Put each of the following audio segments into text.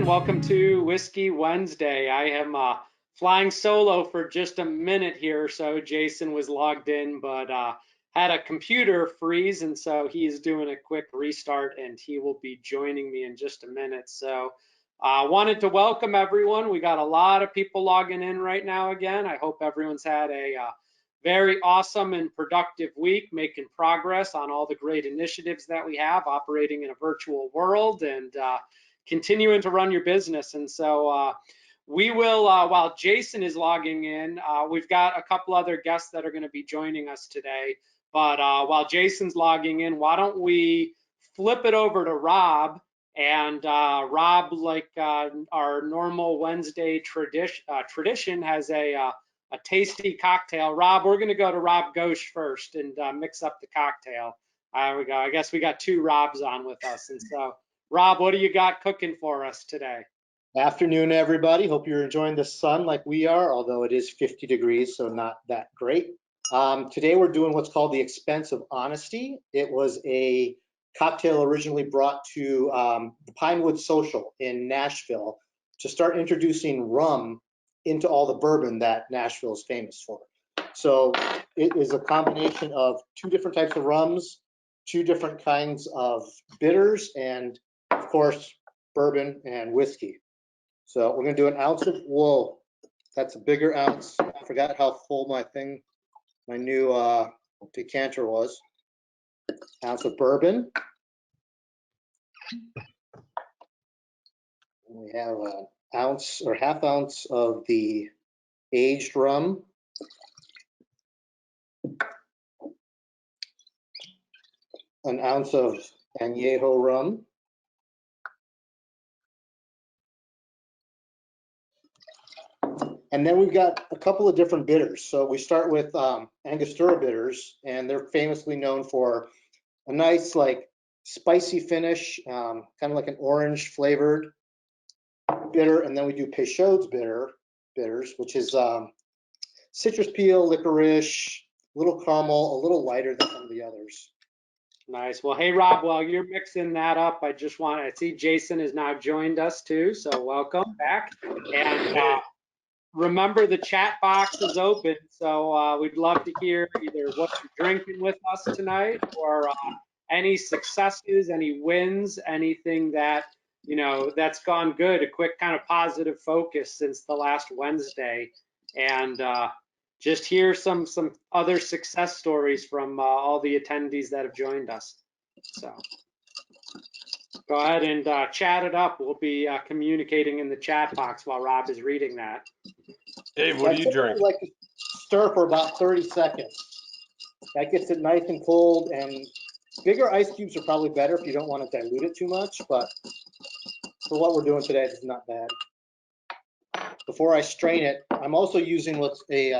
Welcome to Whiskey Wednesday. I am flying solo for just a minute here, so Jason was logged in, but had a computer freeze, and so he is doing a quick restart, and he will be joining me in just a minute. So I wanted to welcome everyone. We got a lot of people logging in right now again. I hope everyone's had a very awesome and productive week, making progress on all the great initiatives that we have operating in a virtual world and continuing to run your business. And so we will, while Jason is logging in, we've got a couple other guests that are going to be joining us today. But while Jason's logging in, why don't we flip it over to Rob? And Rob, like our normal Wednesday tradition, has a tasty cocktail. Rob, we're going to go to Rob Ghosh first and mix up the cocktail. There we go. I guess we got two Robs on with us. And so, Rob, what do you got cooking for us today? Afternoon, everybody. Hope you're enjoying the sun like we are, although it is 50 degrees, so not that great. Today we're doing what's called the Expense of Honesty. It was a cocktail originally brought to the Pinewood Social in Nashville to start introducing rum into all the bourbon that Nashville is famous for. So it is a combination of two different types of rums, two different kinds of bitters, and of course, bourbon and whiskey. So we're gonna do an ounce of, whoa, that's a bigger ounce. I forgot how full my new decanter was. Ounce of bourbon. We have an ounce or half ounce of the aged rum. An ounce of añejo rum. And then we've got a couple of different bitters. So we start with Angostura bitters, and they're famously known for a nice, like, spicy finish, kind of like an orange flavored bitter. And then we do Peychaud's bitters, which is citrus peel, licorice, a little caramel, a little lighter than some of the others. Nice. Well, hey, Rob, while you're mixing that up, I see Jason has now joined us too, so welcome back. And remember, the chat box is open, so we'd love to hear either what you're drinking with us tonight or any successes, any wins, anything that, you know, that's gone good, a quick kind of positive focus since the last Wednesday. And just hear some other success stories from all the attendees that have joined us. So go ahead and chat it up. We'll be communicating in the chat box while Rob is reading that. Dave, what do you drink? Like to stir for about 30 seconds. That gets it nice and cold, and bigger ice cubes are probably better if you don't want to dilute it too much, but for what we're doing today, it's not bad. Before I strain it, I'm also using what's they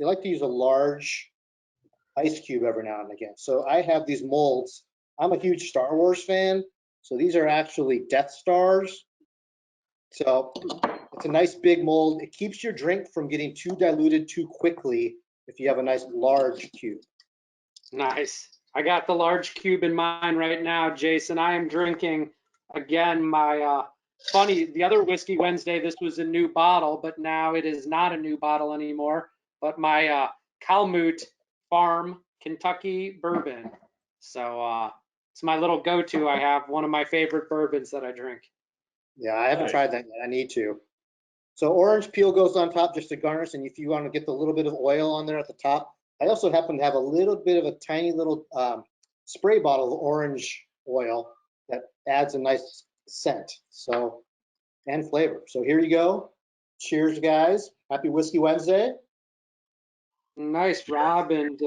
like to use a large ice cube every now and again. So I have these molds. I'm a huge Star Wars fan, so these are actually Death Stars. So it's a nice big mold. It keeps your drink from getting too diluted too quickly if you have a nice large cube. Nice. I got the large cube in mine right now, Jason. I am drinking, again, my funny, the other Whiskey Wednesday, this was a new bottle, but now it is not a new bottle anymore, but my Calmute Farm Kentucky bourbon. So it's my little go-to. I have one of my favorite bourbons that I drink. Yeah, I haven't tried that yet. I need to. So orange peel goes on top just to garnish, and if you want to get the little bit of oil on there at the top, I also happen to have a little bit of a tiny little spray bottle of orange oil that adds a nice scent, so, and flavor. So here you go. Cheers, guys. Happy Whiskey Wednesday. Nice, Rob. And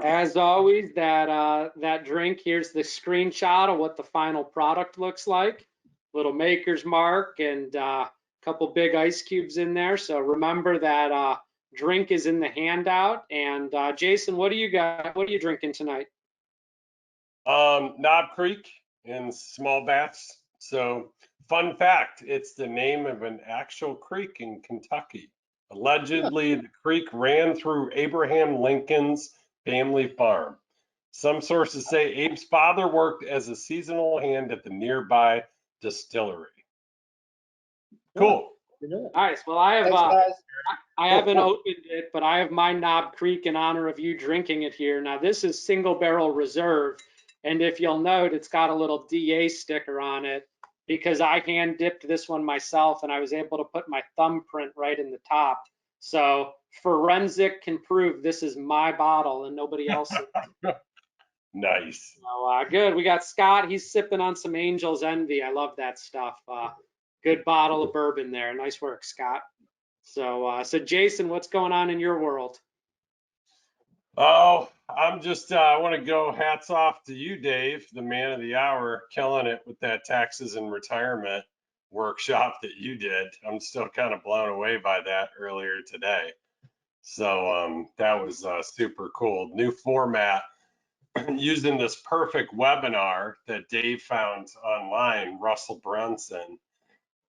as always, that drink, here's the screenshot of what the final product looks like. Little maker's mark and a couple big ice cubes in there. So remember that drink is in the handout. And Jason, what do you got? What are you drinking tonight? Knob Creek in small vats. So fun fact, it's the name of an actual creek in Kentucky. Allegedly, the creek ran through Abraham Lincoln's family farm. Some sources say Abe's father worked as a seasonal hand at the nearby distillery. Cool. Nice. Well, I have Thanks, guys. I haven't opened it, but I have my Knob Creek in honor of you drinking it here. Now, this is single barrel reserve, and if you'll note, it's got a little DA sticker on it because I hand dipped this one myself, and I was able to put my thumbprint right in the top. So forensic can prove this is my bottle and nobody else's. Nice. So, good. We got Scott. He's sipping on some Angel's Envy. I love that stuff. Good bottle of bourbon there. Nice work, Scott. So Jason, what's going on in your world? Oh, I'm just, I want to go hats off to you, Dave, the man of the hour, killing it with that taxes and retirement workshop that you did. I'm still kind of blown away by that earlier today. So that was super cool. New format using this perfect webinar that Dave found online, Russell Brunson.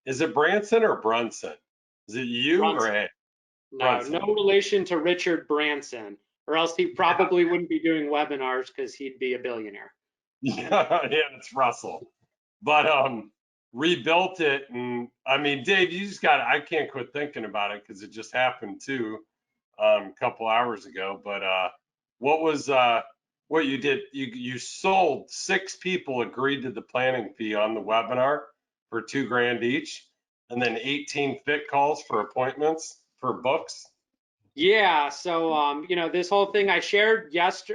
Is it Branson or Brunson? Is it you Brunson. or A? No, Brunson. no relation to Richard Branson, or else he probably wouldn't be doing webinars because he'd be a billionaire. Yeah, it's Russell. But rebuilt it, and I mean, Dave, you just got, I can't quit thinking about it because it just happened too a couple hours ago. But what was what you did? You sold 6 people agreed to the planning fee on the webinar for $2,000 each, and then 18 fit calls for appointments for books. Yeah, so this whole thing I shared last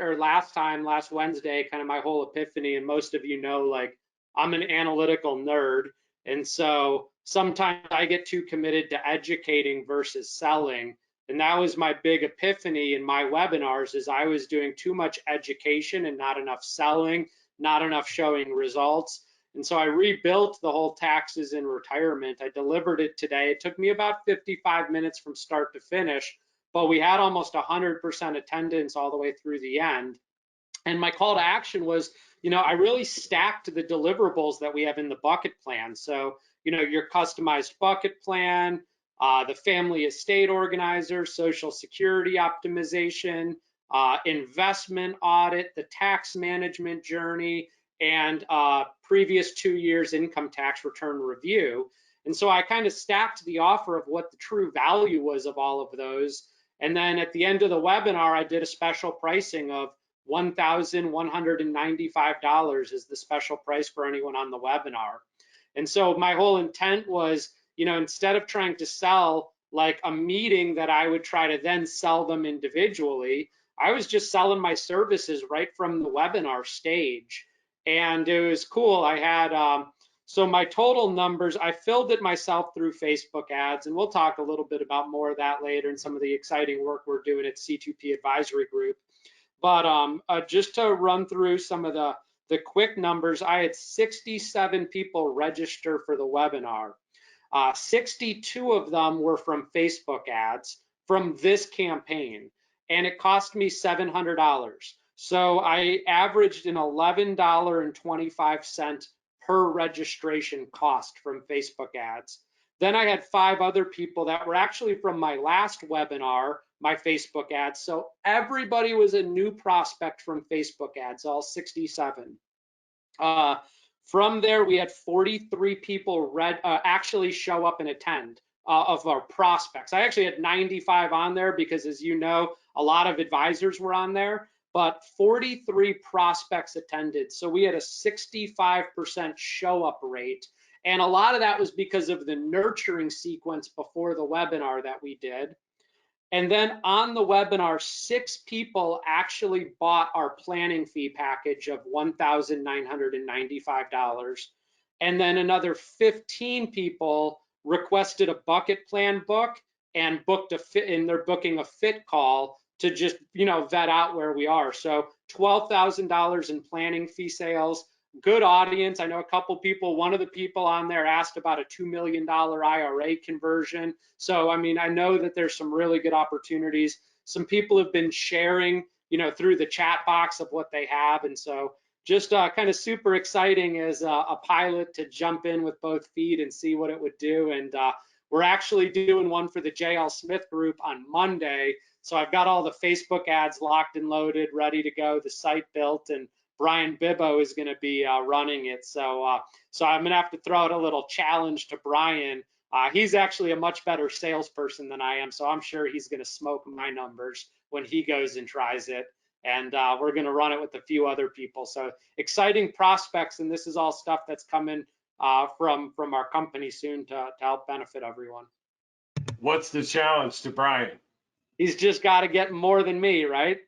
Wednesday, kind of my whole epiphany, and most of you know, like I'm an analytical nerd, and so sometimes I get too committed to educating versus selling, and that was my big epiphany in my webinars is I was doing too much education and not enough selling, not enough showing results. And so I rebuilt the whole taxes and retirement. I delivered it today. It took me about 55 minutes from start to finish, but we had almost 100% attendance all the way through the end. And my call to action was, I really stacked the deliverables that we have in the bucket plan. So, your customized bucket plan, the family estate organizer, social security optimization, investment audit, the tax management journey, and previous 2 years income tax return review. And so I kind of stacked the offer of what the true value was of all of those. And then at the end of the webinar, I did a special pricing of $1,195 is the special price for anyone on the webinar. And so my whole intent was, instead of trying to sell like a meeting that I would try to then sell them individually, I was just selling my services right from the webinar stage. And it was cool. I had, so my total numbers, I filled it myself through Facebook ads, and we'll talk a little bit about more of that later and some of the exciting work we're doing at C2P Advisory Group. But just to run through some of the quick numbers, I had 67 people register for the webinar. 62 of them were from Facebook ads from this campaign, and it cost me $700. So I averaged an $11.25 per registration cost from Facebook ads. Then I had 5 other people that were actually from my last webinar, my Facebook ads. So everybody was a new prospect from Facebook ads, all 67. From there, we had 43 people actually show up and attend of our prospects. I actually had 95 on there because, as you know, a lot of advisors were on there, but 43 prospects attended. So we had a 65% show up rate. And a lot of that was because of the nurturing sequence before the webinar that we did. And then on the webinar, 6 people actually bought our planning fee package of $1,995. And then another 15 people requested a bucket plan book and booked a fit, and they're booking a fit call to just, vet out where we are. So $12,000 in planning fee sales. Good audience. I know a couple people, one of the people on there asked about a $2 million IRA conversion. So, I mean, I know that there's some really good opportunities. Some people have been sharing, through the chat box of what they have. And so just kind of super exciting as a pilot to jump in with both feet and see what it would do. And we're actually doing one for the JL Smith group on Monday. So I've got all the Facebook ads locked and loaded, ready to go, the site built, and Brian Bibbo is going to be running it. So I'm going to have to throw out a little challenge to Brian He's actually a much better salesperson than I am, so I'm sure he's going to smoke my numbers when he goes and tries it. And we're going to run it with a few other people. So exciting prospects, and this is all stuff that's coming from our company soon to help benefit everyone. What's the challenge to Brian? He's just got to get more than me, right?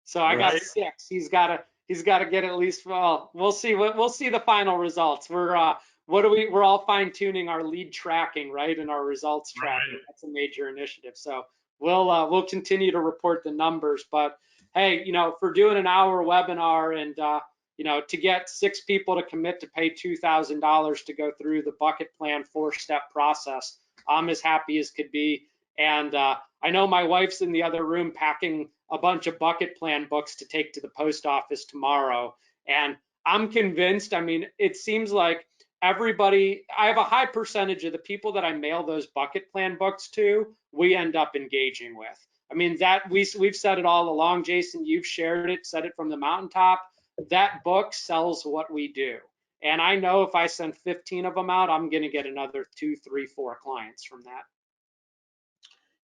So I got Right. 6. He's got to get at least. Well, we'll see. We'll see the final results. We're all fine tuning our lead tracking, right, and our results tracking. Right. That's a major initiative. So we'll continue to report the numbers. But hey, for doing an hour webinar and to get 6 people to commit to pay $2,000 to go through the bucket plan 4-step process, I'm as happy as could be. And I know my wife's in the other room packing a bunch of bucket plan books to take to the post office tomorrow. And I'm convinced, I mean, it seems like everybody, I have a high percentage of the people that I mail those bucket plan books to, we end up engaging with. I mean, that we've said it all along, Jason, you've shared it, said it from the mountaintop. That book sells what we do. And I know if I send 15 of them out, I'm going to get another 2, 3, 4 clients from that.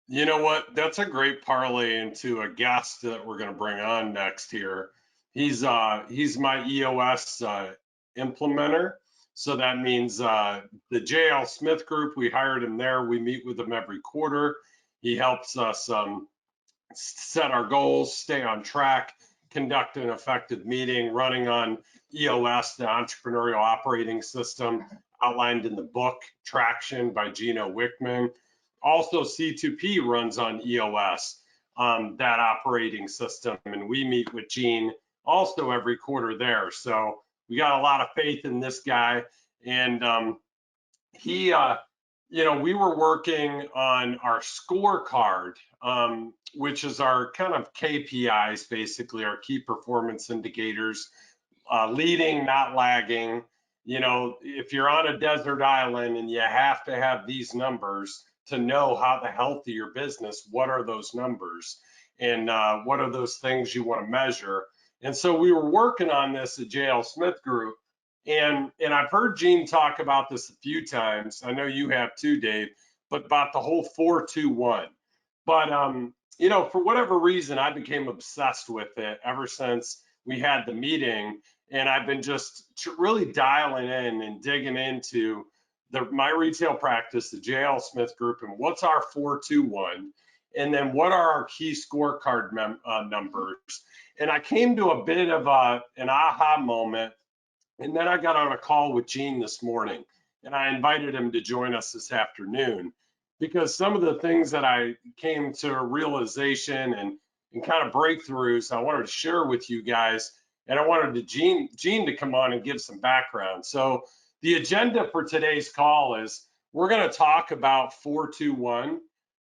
You know what? That's a great parlay into a guest that we're going to bring on next here. He's my EOS implementer. So that means the JL Smith Group, we hired him there. We meet with him every quarter. He helps us set our goals, stay on track, conduct an effective meeting, running on EOS, the Entrepreneurial Operating System, outlined in the book Traction by Gino Wickman. Also, C2P runs on EOS, that operating system, and we meet with Gene also every quarter there. So we got a lot of faith in this guy, and we were working on our scorecard, which is our kind of KPIs, basically our key performance indicators, leading, not lagging. If you're on a desert island and you have to have these numbers to know how the health of your business, what are those numbers, and what are those things you want to measure? And so we were working on this at JL Smith Group, and I've heard Gene talk about this a few times. I know you have too, Dave, but about the whole 4-2-1. But for whatever reason, I became obsessed with it ever since we had the meeting, and I've been just really dialing in and digging into my retail practice, the JL Smith Group, and what's our 4-2-1, and then what are our key scorecard numbers. And I came to a bit of an aha moment, and then I got on a call with Gene this morning, and I invited him to join us this afternoon, because some of the things that I came to a realization and kind of breakthroughs I wanted to share with you guys, and I wanted Gene to come on and give some background. So the agenda for today's call is we're going to talk about 4-2-1.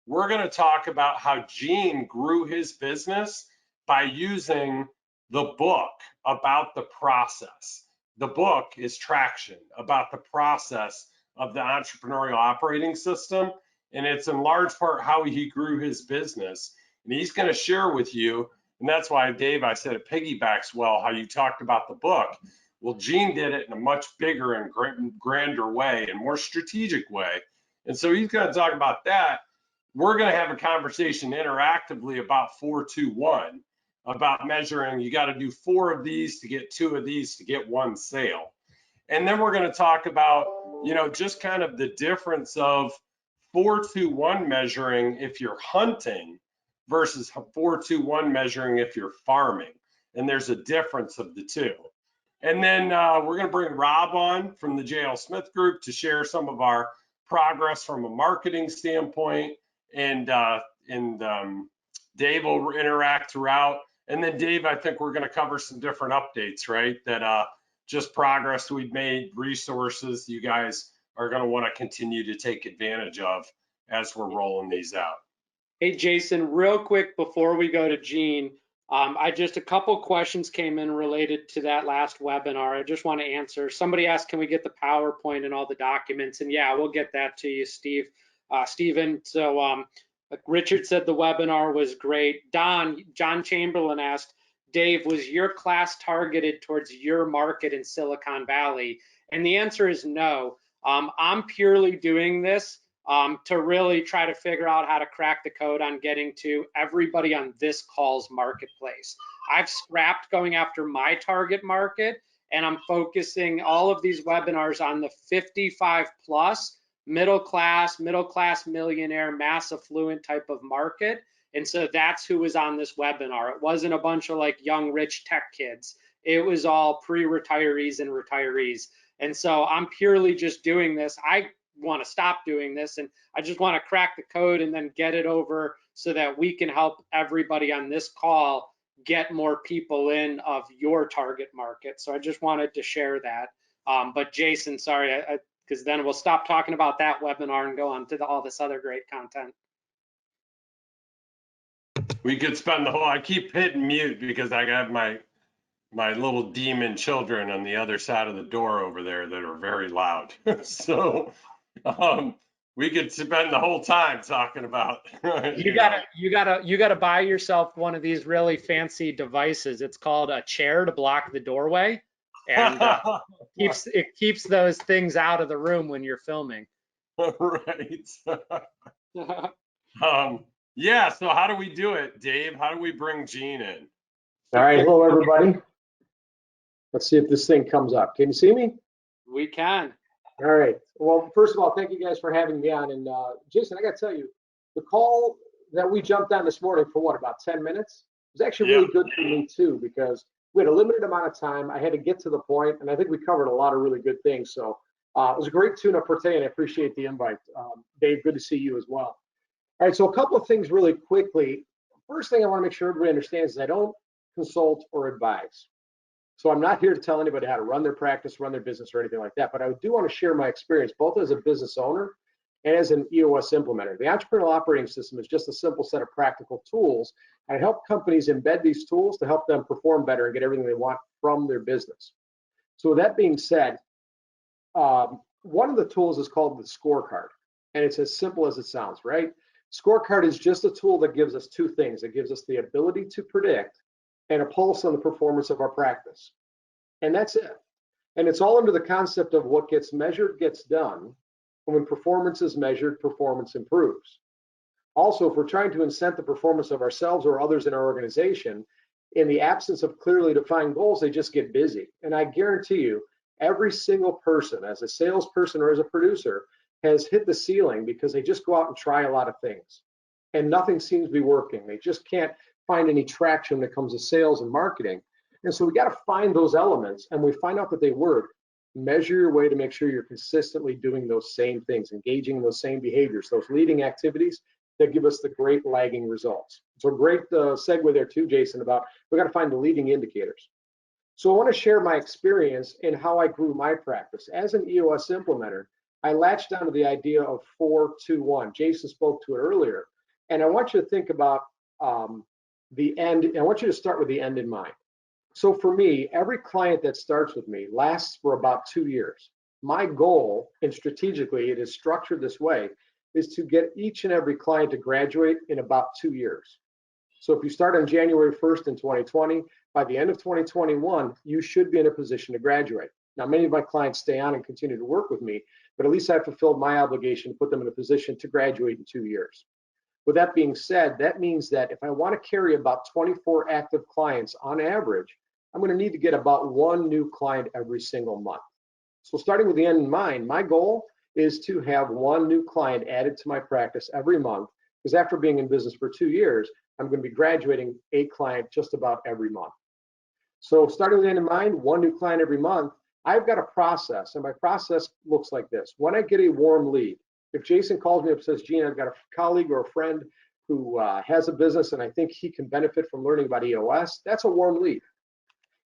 We're going to talk about how Gene grew his business by using the book about the process. The book is Traction, about the process of the entrepreneurial operating system. And it's in large part how he grew his business. And he's going to share with you, and that's why, Dave, I said it piggybacks well, how you talked about the book. Well, Gene did it in a much bigger and grander way and more strategic way. And so he's going to talk about that. We're going to have a conversation interactively about 4-2-1, about measuring, you got to do 4 of these to get 2 of these to get 1 sale. And then we're going to talk about, just kind of the difference of 4-2-1 measuring if you're hunting versus 4-2-1 measuring if you're farming. And there's a difference of the two. And then we're going to bring Rob on from the JL Smith Group to share some of our progress from a marketing standpoint. And Dave will interact throughout. And then Dave, I think we're going to cover some different updates, right? That just progress we've made, resources you guys are going to want to continue to take advantage of as we're rolling these out. Hey, Jason, real quick before we go to Gene, a couple questions came in related to that last webinar. I just want to answer. Somebody asked, can we get the PowerPoint and all the documents? And yeah, we'll get that to you, Stephen. So like Richard said, the webinar was great. John Chamberlain asked, Dave, was your class targeted towards your market in Silicon Valley? And the answer is no. I'm purely doing this to really try to figure out how to crack the code on getting to everybody on this call's marketplace. I've scrapped going after my target market, and I'm focusing all of these webinars on the 55 plus middle class millionaire, mass affluent type of market. And so that's who was on this webinar. It wasn't a bunch of like young, rich tech kids. It was all pre-retirees and retirees. And so I'm purely just doing this. I want to stop doing this, and I just want to crack the code and then get it over so that we can help everybody on this call get more people in of your target market. So I just wanted to share that. But Jason, sorry, because then we'll stop talking about that webinar and go on to all this other great content. We could spend the whole, I keep hitting mute because I got my little demon children on the other side of the door over there that are very loud. So we could spend the whole time talking about. You gotta buy yourself one of these really fancy devices. It's called a chair to block the doorway, and it keeps those things out of the room when you're filming. Right. Yeah. So how do we do it, Dave? How do we bring Gene in? All right. Hello, everybody. Let's see if this thing comes up. Can you see me? We can. All right. Well, first of all, thank you guys for having me on. And Jason, I got to tell you, the call that we jumped on this morning for what, about 10 minutes? It was actually really good for me too, because we had a limited amount of time. I had to get to the point, and I think we covered a lot of really good things. So it was a great tune-up for today, and I appreciate the invite. Dave, good to see you as well. All right. So a couple of things really quickly. First thing I want to make sure everybody understands is I don't consult or advise. So I'm not here to tell anybody how to run their practice, run their business, or anything like that, but I do want to share my experience both as a business owner and as an EOS implementer. The entrepreneurial operating system is just a simple set of practical tools, and I help companies embed these tools to help them perform better and get everything they want from their business. So with that being said, one of the tools is called the scorecard, and it's as simple as it sounds, right? Scorecard is just a tool that gives us two things. It gives us the ability to predict and a pulse on the performance of our practice. And that's it. And it's all under the concept of what gets measured gets done. And when performance is measured, performance improves. Also, if we're trying to incent the performance of ourselves or others in our organization, in the absence of clearly defined goals, they just get busy. And I guarantee you, every single person, as a salesperson or as a producer, has hit the ceiling because they just go out and try a lot of things. And nothing seems to be working. They just can't find any traction when it comes to sales and marketing. And so we got to find those elements, and we find out that they work. Measure your way to make sure you're consistently doing those same things, engaging in those same behaviors, those leading activities that give us the great lagging results. So great segue there too, Jason, about we got to find the leading indicators. So I want to share my experience in how I grew my practice. As an EOS implementer, I latched onto the idea of 4-2-1. Jason spoke to it earlier. And I want you to think about the end. I want you to start with the end in mind. So for me, every client that starts with me lasts for about 2 years. My goal, and strategically it is structured this way, is to get each and every client to graduate in about 2 years. So if you start on January 1st in 2020, by the end of 2021, you should be in a position to graduate. Now, many of my clients stay on and continue to work with me, but at least I've fulfilled my obligation to put them in a position to graduate in 2 years. With that being said, that means that if I want to carry about 24 active clients on average, I'm going to need to get about 1 new client every single month. So starting with the end in mind, my goal is to have 1 new client added to my practice every month, because after being in business for 2 years, I'm going to be graduating a client just about every month. So starting with the end in mind, 1 new client every month, I've got a process, and my process looks like this. When I get a warm lead, if Jason calls me up and says, Gene, I've got a colleague or a friend who has a business and I think he can benefit from learning about EOS, that's a warm lead.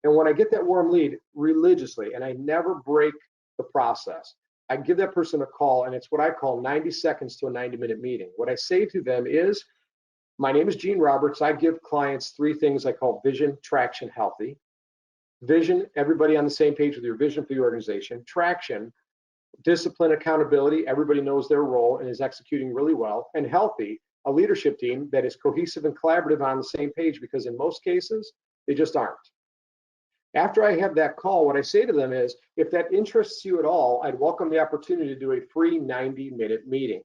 And when I get that warm lead religiously, and I never break the process, I give that person a call, and it's what I call 90 seconds to a 90-minute meeting. What I say to them is, my name is Gene Roberts. I give clients 3 things I call vision, traction, healthy. Vision, everybody on the same page with your vision for the organization. Traction, discipline, accountability, everybody knows their role and is executing really well. And healthy, a leadership team that is cohesive and collaborative on the same page, because in most cases, they just aren't. After I have that call, what I say to them is, if that interests you at all, I'd welcome the opportunity to do a free 90-minute meeting.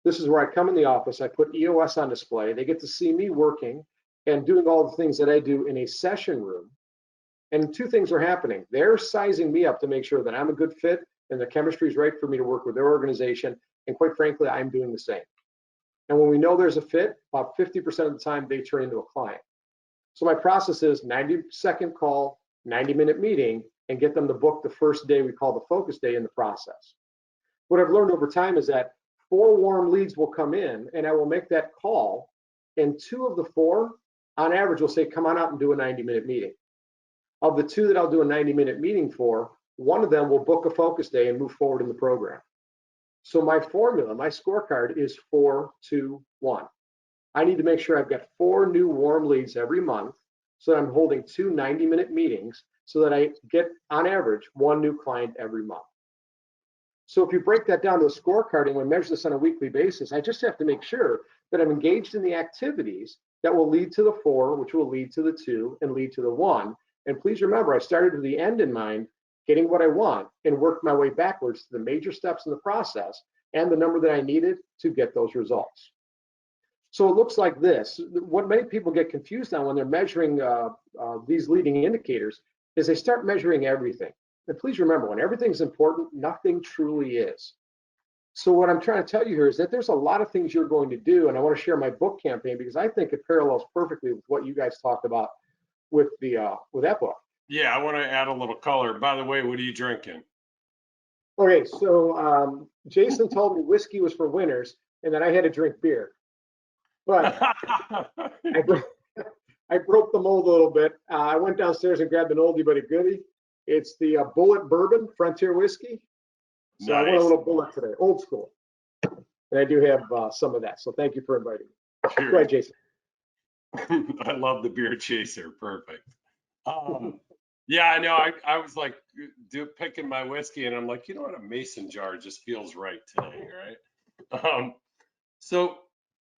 This is where I come in the office, I put EOS on display. They get to see me working and doing all the things that I do in a session room. And two things are happening. They're sizing me up to make sure that I'm a good fit and the chemistry is right for me to work with their organization. And quite frankly, I'm doing the same. And when we know there's a fit, about 50% of the time they turn into a client. So my process is 90-second call, 90-minute meeting, and get them to book the first day we call the focus day in the process. What I've learned over time is that 4 warm leads will come in and I will make that call, and 2 of the 4 on average will say, come on out and do a 90-minute meeting. Of the 2 that I'll do a 90-minute meeting for, 1 of them will book a focus day and move forward in the program. So my formula, my scorecard is 4-2-1. I need to make sure I've got 4 new warm leads every month, so that I'm holding 2 90-minute meetings so that I get on average 1 new client every month. So if you break that down to a scorecard and we measure this on a weekly basis, I just have to make sure that I'm engaged in the activities that will lead to the 4, which will lead to the 2 and lead to the 1. And please remember, I started with the end in mind, getting what I want, and worked my way backwards to the major steps in the process and the number that I needed to get those results. So it looks like this. What many people get confused on when they're measuring these leading indicators is they start measuring everything. And please remember, when everything's important, nothing truly is. So what I'm trying to tell you here is that there's a lot of things you're going to do, and I want to share my book campaign because I think it parallels perfectly with what you guys talked about with that book. Yeah, I want to add a little color. By the way, what are you drinking? Okay, so Jason told me whiskey was for winners, and that I had to drink beer. But I broke the mold a little bit. I went downstairs and grabbed an oldie but a goodie. It's the Bullet Bourbon Frontier Whiskey. So nice. I went a little bullet today, old school. And I do have some of that. So thank you for inviting me. Sure. Go ahead, Jason. I love the beer chaser. Perfect. Yeah, I know. I was like picking my whiskey, and I'm like, you know what? A mason jar just feels right today, right? So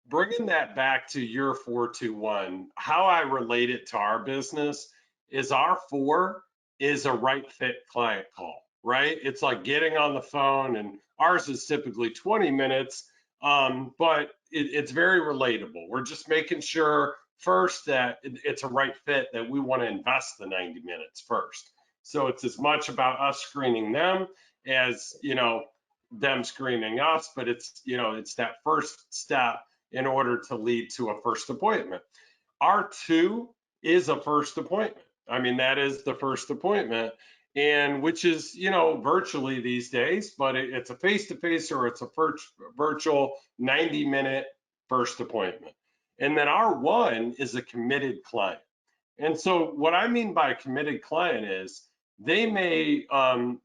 bringing that back to your 4-2-1, how I relate it to our business is our 4 is a right fit client call, right? It's like getting on the phone, and ours is typically 20 minutes, but it's very relatable. We're just making sure first that it's a right fit, that we want to invest the 90 minutes first. So it's as much about us screening them as, them screening us, but it's that first step in order to lead to a first appointment. Our 2 is a first appointment. I mean, that is the first appointment, and which is, virtually these days, but it's a face-to-face or it's a virtual 90-minute first appointment. And then our 1 is a committed client. And so what I mean by a committed client is they may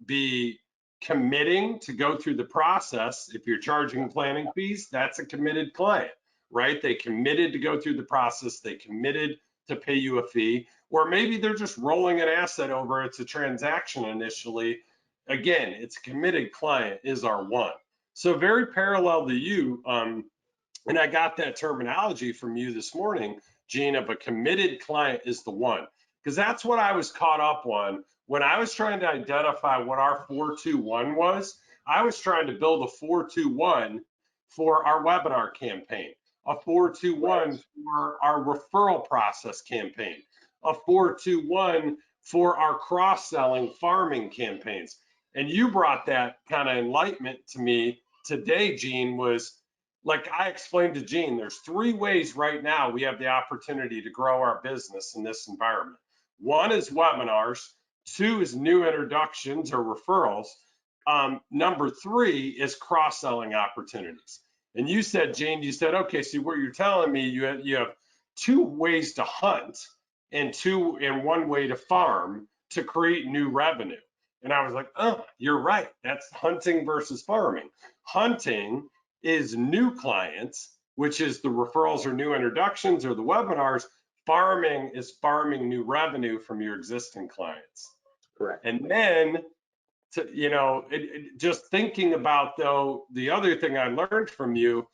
be committing to go through the process. If you're charging planning fees, that's a committed client, right? They committed to go through the process. They committed to pay you a fee, or maybe they're just rolling an asset over. It's a transaction initially. Again, it's a committed client is our 1. So very parallel to you. And I got that terminology from you this morning, Gene, of a committed client is the 1, because that's what I was caught up on when I was trying to identify what our 4-2-1 was. I was trying to build a 4-2-1 for our webinar campaign, a 4-2-1 for our referral process campaign, a 4-2-1 for our cross-selling farming campaigns. And you brought that kind of enlightenment to me today, Gene, was like I explained to Gene, there's 3 ways right now we have the opportunity to grow our business in this environment. 1 is webinars, 2 is new introductions or referrals. Number 3 is cross-selling opportunities. And you said, Gene, you said, okay, so what you're telling me, you have 2 ways to hunt and 1 way to farm to create new revenue. And I was like, oh, you're right. That's hunting versus farming. Hunting is new clients, which is the referrals or new introductions or the webinars. Farming is farming new revenue from your existing clients. Correct. And then, just thinking about, though, the other thing I learned from you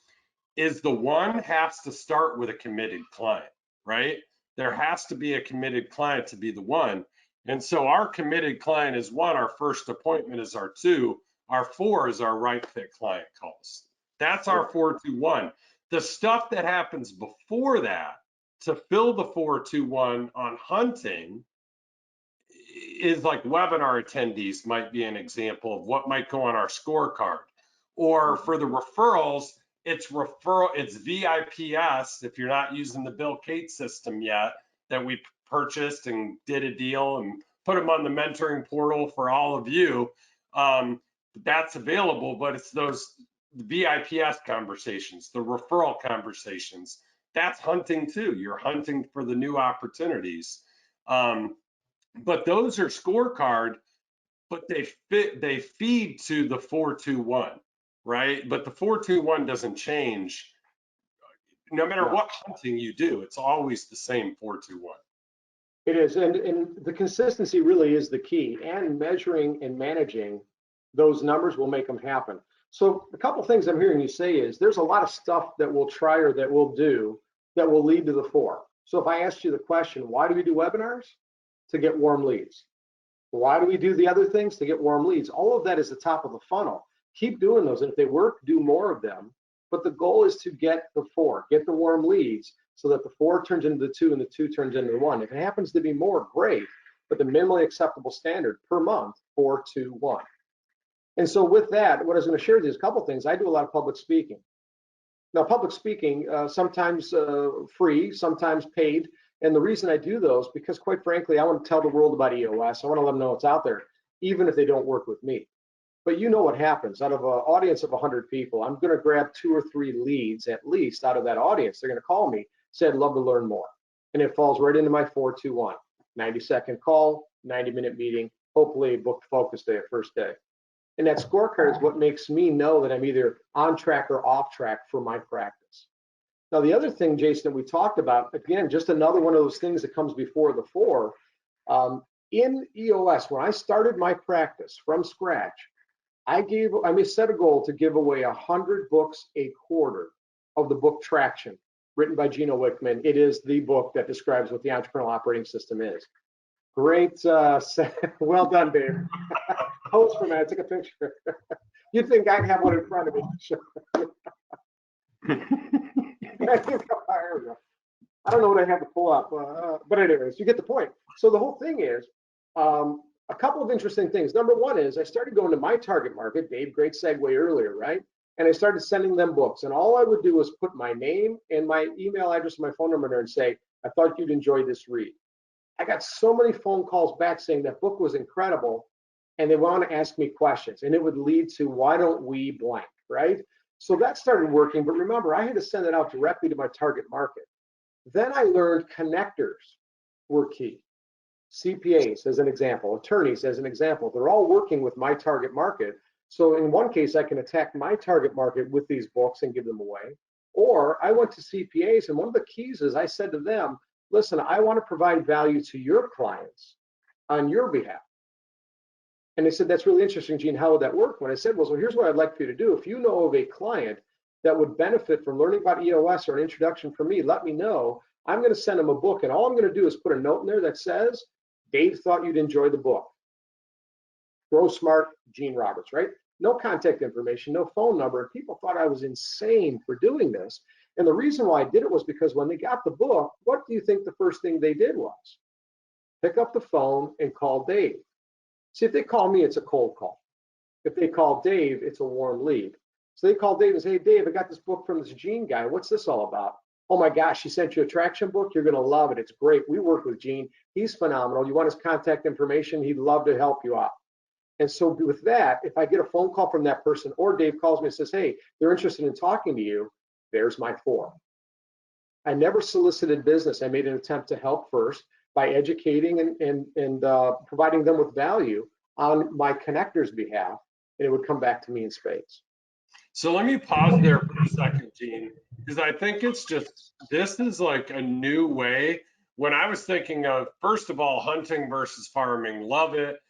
is the 1 has to start with a committed client, right? There has to be a committed client to be the 1. And so our committed client is 1, our first appointment is our 2, our 4 is our right fit client calls. That's our 421. The stuff that happens before that to fill the 421 on hunting is like webinar attendees might be an example of what might go on our scorecard. Or for the referrals, it's VIPS if you're not using the Bill Cates system yet that we purchased and did a deal and put them on the mentoring portal for all of you. That's available, but it's those VIPS conversations, the referral conversations. That's hunting too. You're hunting for the new opportunities. But those are scorecard, but they feed to the 421, right? But the 421 doesn't change no matter what hunting you do. It's always the same 421. It is, and the consistency really is the key, and measuring and managing those numbers will make them happen. So a couple things I'm hearing you say is there's a lot of stuff that we'll try or that we'll do that will lead to the 4. So if I asked you the question, why do we do webinars? To get warm leads. Why do we do the other things? To get warm leads. All of that is the top of the funnel. Keep doing those, and if they work, do more of them. But the goal is to get the 4, get the warm leads, so that the 4 turns into the 2 and the 2 turns into the 1. If it happens to be more, great, but the minimally acceptable standard per month, 4, 2, 1. And so with that, what I was going to share with you is a couple things. I do a lot of public speaking. Now, public speaking, sometimes free, sometimes paid. And the reason I do those, because quite frankly, I want to tell the world about EOS. I want to let them know it's out there, even if they don't work with me. But you know what happens. Out of an audience of 100 people, I'm going to grab 2 or 3 leads at least out of that audience. They're going to call me, say, I'd love to learn more. And it falls right into my 421. 90-second call, 90-minute meeting, hopefully a booked focus day, first day. And that scorecard is what makes me know that I'm either on track or off track for my practice. Now, the other thing, Jason, that we talked about, again, just another one of those things that comes before the 4, in EOS, when I started my practice from scratch, I set a goal to give away 100 books a quarter of the book Traction, written by Gino Wickman. It is the book that describes what the entrepreneurial operating system is. Great, well done, Dave. Pose for a minute, take a picture. You'd think I'd have one in front of me. I don't know what I have to pull up, but anyways, you get the point. So the whole thing is a couple of interesting things. Number one is I started going to my target market, Dave, great segue earlier, right? And I started sending them books. And all I would do was put my name and my email address and my phone number there and say, I thought you'd enjoy this read. I got so many phone calls back saying that book was incredible and they want to ask me questions. And it would lead to, why don't we blank, right? So that started working, but remember, I had to send it out directly to my target market. Then I learned connectors were key. CPAs, as an example, attorneys, as an example, they're all working with my target market. So in one case, I can attack my target market with these books and give them away. Or I went to CPAs, and one of the keys is I said to them, listen, I want to provide value to your clients on your behalf. And they said, that's really interesting, Gene, how would that work? When I said, well, so here's what I'd like for you to do. If you know of a client that would benefit from learning about EOS or an introduction from me, let me know. I'm going to send them a book, and all I'm going to do is put a note in there that says, Dave thought you'd enjoy the book. Grow Smart, Gene Roberts, right? No contact information, no phone number. And people thought I was insane for doing this. And the reason why I did it was because when they got the book, what do you think the first thing they did was? Pick up the phone and call Dave. See, if they call me, it's a cold call. If they call Dave, it's a warm lead. So they call Dave and say, hey, Dave, I got this book from this Gene guy. What's this all about? Oh my gosh, he sent you a traction book. You're going to love it. It's great. We work with Gene. He's phenomenal. You want his contact information? He'd love to help you out. And so with that, if I get a phone call from that person or Dave calls me and says, hey, they're interested in talking to you, there's my 4. I never solicited business. I made an attempt to help first by educating and providing them with value on my connector's behalf, and it would come back to me in spades. So let me pause there for a second, Gene, because I think it's just, this is like a new way. When I was thinking of, first of all, hunting versus farming, love it.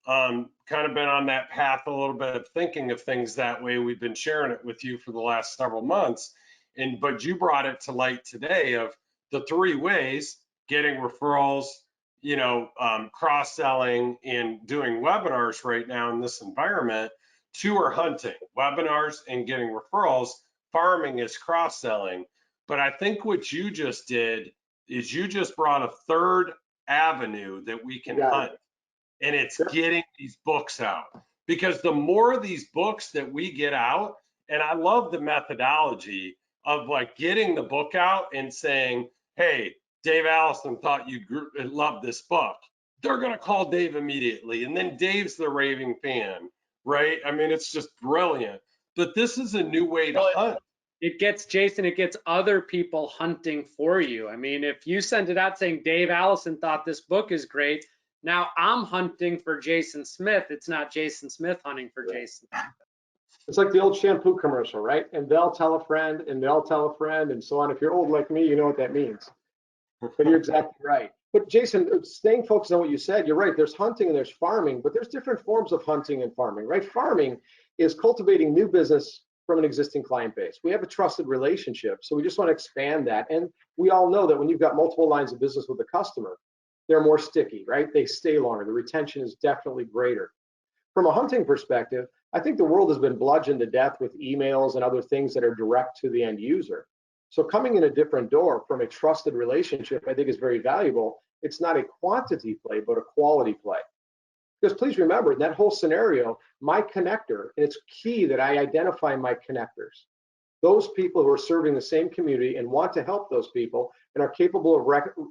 Kind of been on that path a little bit of thinking of things that way. We've been sharing it with you for the last several months. But you brought it to light today of the 3 ways: getting referrals, cross-selling, and doing webinars right now in this environment. 2 are hunting, webinars and getting referrals. farming is cross-selling. But I think what you just did is you just brought a third avenue that we can hunt, and it's getting these books out. Because the more of these books that we get out, and I love the methodology of like getting the book out and saying, hey, Dave Allison thought you loved this book. They're going to call Dave immediately. And then Dave's the raving fan, right? I mean, it's just brilliant. But this is a new way to hunt. It gets, Jason, it gets other people hunting for you. I mean, if you send it out saying Dave Allison thought this book is great, now I'm hunting for Jason Smith. It's not Jason Smith hunting for Jason. It's like the old shampoo commercial, right? And they'll tell a friend, and they'll tell a friend, and so on. If you're old like me, you know what that means. But you're exactly right. But Jason, staying focused on what you said, you're right. There's hunting and there's farming, but there's different forms of hunting and farming, right? Farming is cultivating new business from an existing client base. We have a trusted relationship, so we just want to expand that. And we all know that when you've got multiple lines of business with a customer, they're more sticky, right? They stay longer. The retention is definitely greater. From a hunting perspective, I think the world has been bludgeoned to death with emails and other things that are direct to the end user. So coming in a different door from a trusted relationship, I think is very valuable. It's not a quantity play, but a quality play. Because please remember, in that whole scenario, my connector, and it's key that I identify my connectors. Those people who are serving the same community and want to help those people and are capable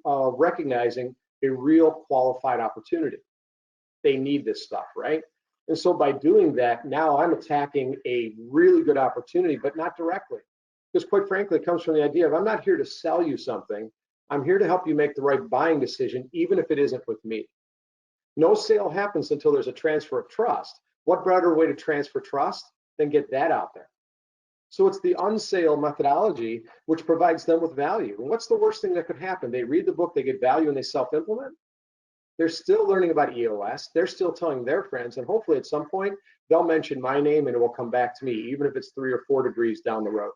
of recognizing a real qualified opportunity. They need this stuff, right? And so by doing that, now I'm attacking a really good opportunity, but not directly. Because quite frankly, it comes from the idea of I'm not here to sell you something. I'm here to help you make the right buying decision, even if it isn't with me. No sale happens until there's a transfer of trust. What better way to transfer trust than get that out there? So it's the unsale methodology which provides them with value. And what's the worst thing that could happen? They read the book, they get value, and they self-implement. They're still learning about EOS. They're still telling their friends, and hopefully at some point they'll mention my name and it will come back to me, even if it's 3 or 4 degrees down the road.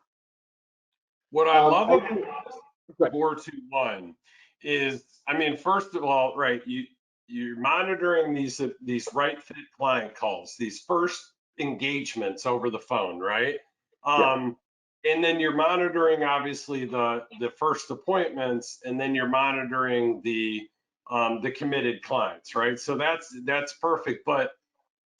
What I love about 421 is, I mean, first of all, right, you're monitoring these right fit client calls, these first engagements over the phone, right? And then you're monitoring obviously the first appointments, and then you're monitoring the committed clients, right? So that's perfect. But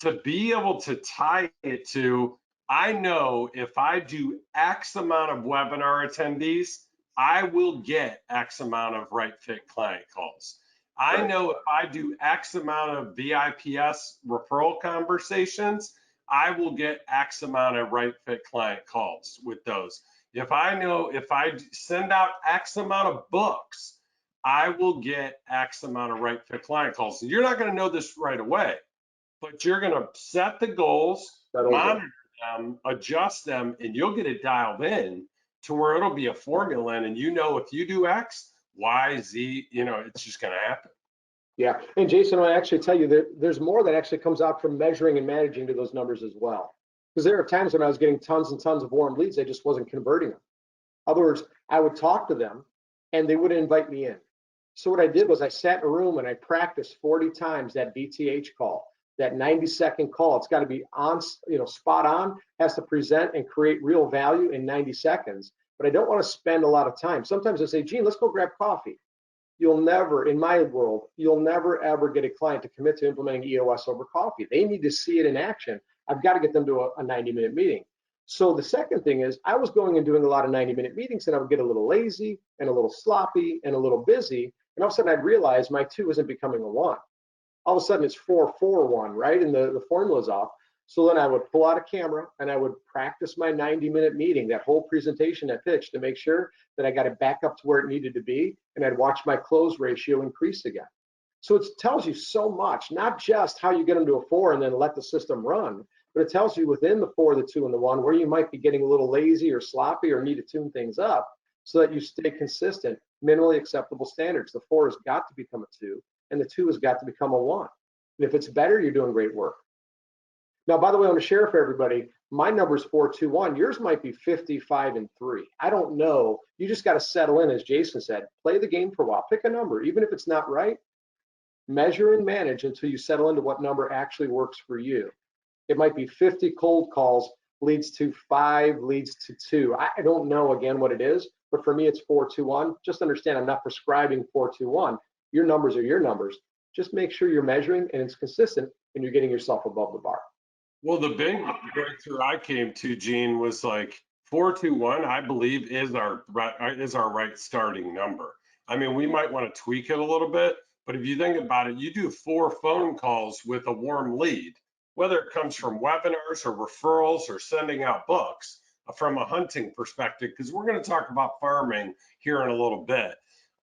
to be able to tie it to, I know if I do X amount of webinar attendees, I will get X amount of right fit client calls. I know if I do X amount of VIPS referral conversations, I will get X amount of right fit client calls with those. If I know if I send out X amount of books, I will get X amount of right fit client calls. And you're not going to know this right away, but you're going to set the goals, monitor them, adjust them, and you'll get it dialed in to where it'll be a formula. And you know, if you do X, Y, Z, you know, it's just going to happen. Yeah, and Jason, I actually tell you that there's more that actually comes out from measuring and managing to those numbers as well. Because there are times when I was getting tons and tons of warm leads, I just wasn't converting them. In other words, I would talk to them and they wouldn't invite me in. So what I did was I sat in a room and I practiced 40 times that BTH call, that 90-second call. It's got to be on, you know, spot on, has to present and create real value in 90 seconds. But I don't want to spend a lot of time. Sometimes I say, Gene, let's go grab coffee. You'll never, in my world, you'll never ever get a client to commit to implementing EOS over coffee. They need to see it in action. I've got to get them to a 90-minute meeting. So the second thing is I was going and doing a lot of 90-minute meetings, and I would get a little lazy and a little sloppy and a little busy. And all of a sudden I'd realize my 2 isn't becoming a 1. All of a sudden it's 4-4-1, right? And the formula's off. So then I would pull out a camera and I would practice my 90-minute meeting, that whole presentation, that pitch, to make sure that I got it back up to where it needed to be. And I'd watch my close ratio increase again. So it tells you so much, not just how you get them to a 4 and then let the system run, but it tells you within the 4, the 2, and the 1, where you might be getting a little lazy or sloppy or need to tune things up so that you stay consistent, minimally acceptable standards. The 4 has got to become a 2 and the 2 has got to become a 1. And if it's better, you're doing great work. Now, by the way, I want to share for everybody, my number is 421. Yours might be 55 and 3. I don't know. You just got to settle in, as Jason said. Play the game for a while. Pick a number. Even if it's not right, measure and manage until you settle into what number actually works for you. It might be 50 cold calls leads to 5, leads to 2. I don't know again what it is, but for me it's 4-2-1. Just understand I'm not prescribing 4-2-1. Your numbers are your numbers. Just make sure you're measuring and it's consistent and you're getting yourself above the bar. Well, the big breakthrough I came to, Gene, was like 4-2-1, I believe is our right starting number. I mean, we might want to tweak it a little bit, but if you think about it, you do 4 phone calls with a warm lead, whether it comes from webinars or referrals or sending out books from a hunting perspective, because we're going to talk about farming here in a little bit.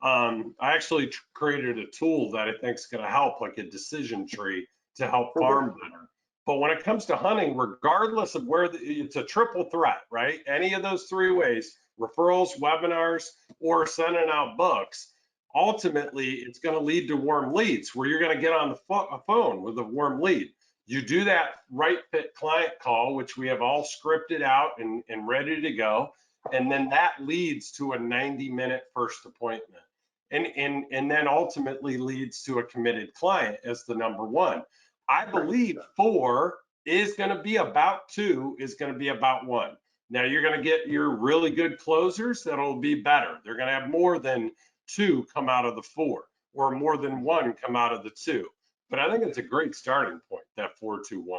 I actually created a tool that I think is going to help, like a decision tree to help farm better. But when it comes to hunting, regardless of where it's a triple threat, right? Any of those 3 ways, referrals, webinars, or sending out books, ultimately it's going to lead to warm leads where you're going to get on the phone with a warm lead. You do that right fit client call, which we have all scripted out and ready to go. And then that leads to a 90-minute first appointment. And then ultimately leads to a committed client as the number 1. I believe 4 is going to be about 2, is going to be about 1. Now you're going to get your really good closers that'll be better. They're going to have more than 2 come out of the 4 or more than 1 come out of the 2. But I think it's a great starting point, that 4-2-1.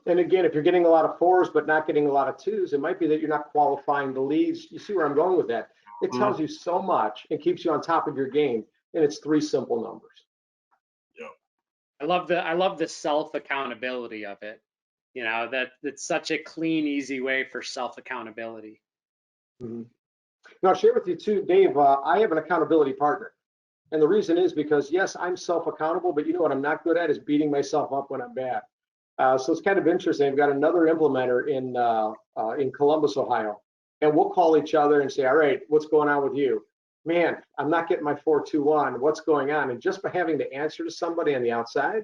And again, if you're getting a lot of 4s but not getting a lot of 2s, it might be that you're not qualifying the leads. You see where I'm going with that? It tells you so much and keeps you on top of your game. And it's 3 simple numbers. I love the self accountability of it. You know, that's such a clean, easy way for self accountability. Mm-hmm. Now, I'll share with you too, Dave, I have an accountability partner. And the reason is because, yes, I'm self accountable, but you know what I'm not good at is beating myself up when I'm bad. So it's kind of interesting. I've got another implementer in Columbus, Ohio, and we'll call each other and say, all right, what's going on with you? Man, I'm not getting my 4-2-1. What's going on? And just by having to answer to somebody on the outside,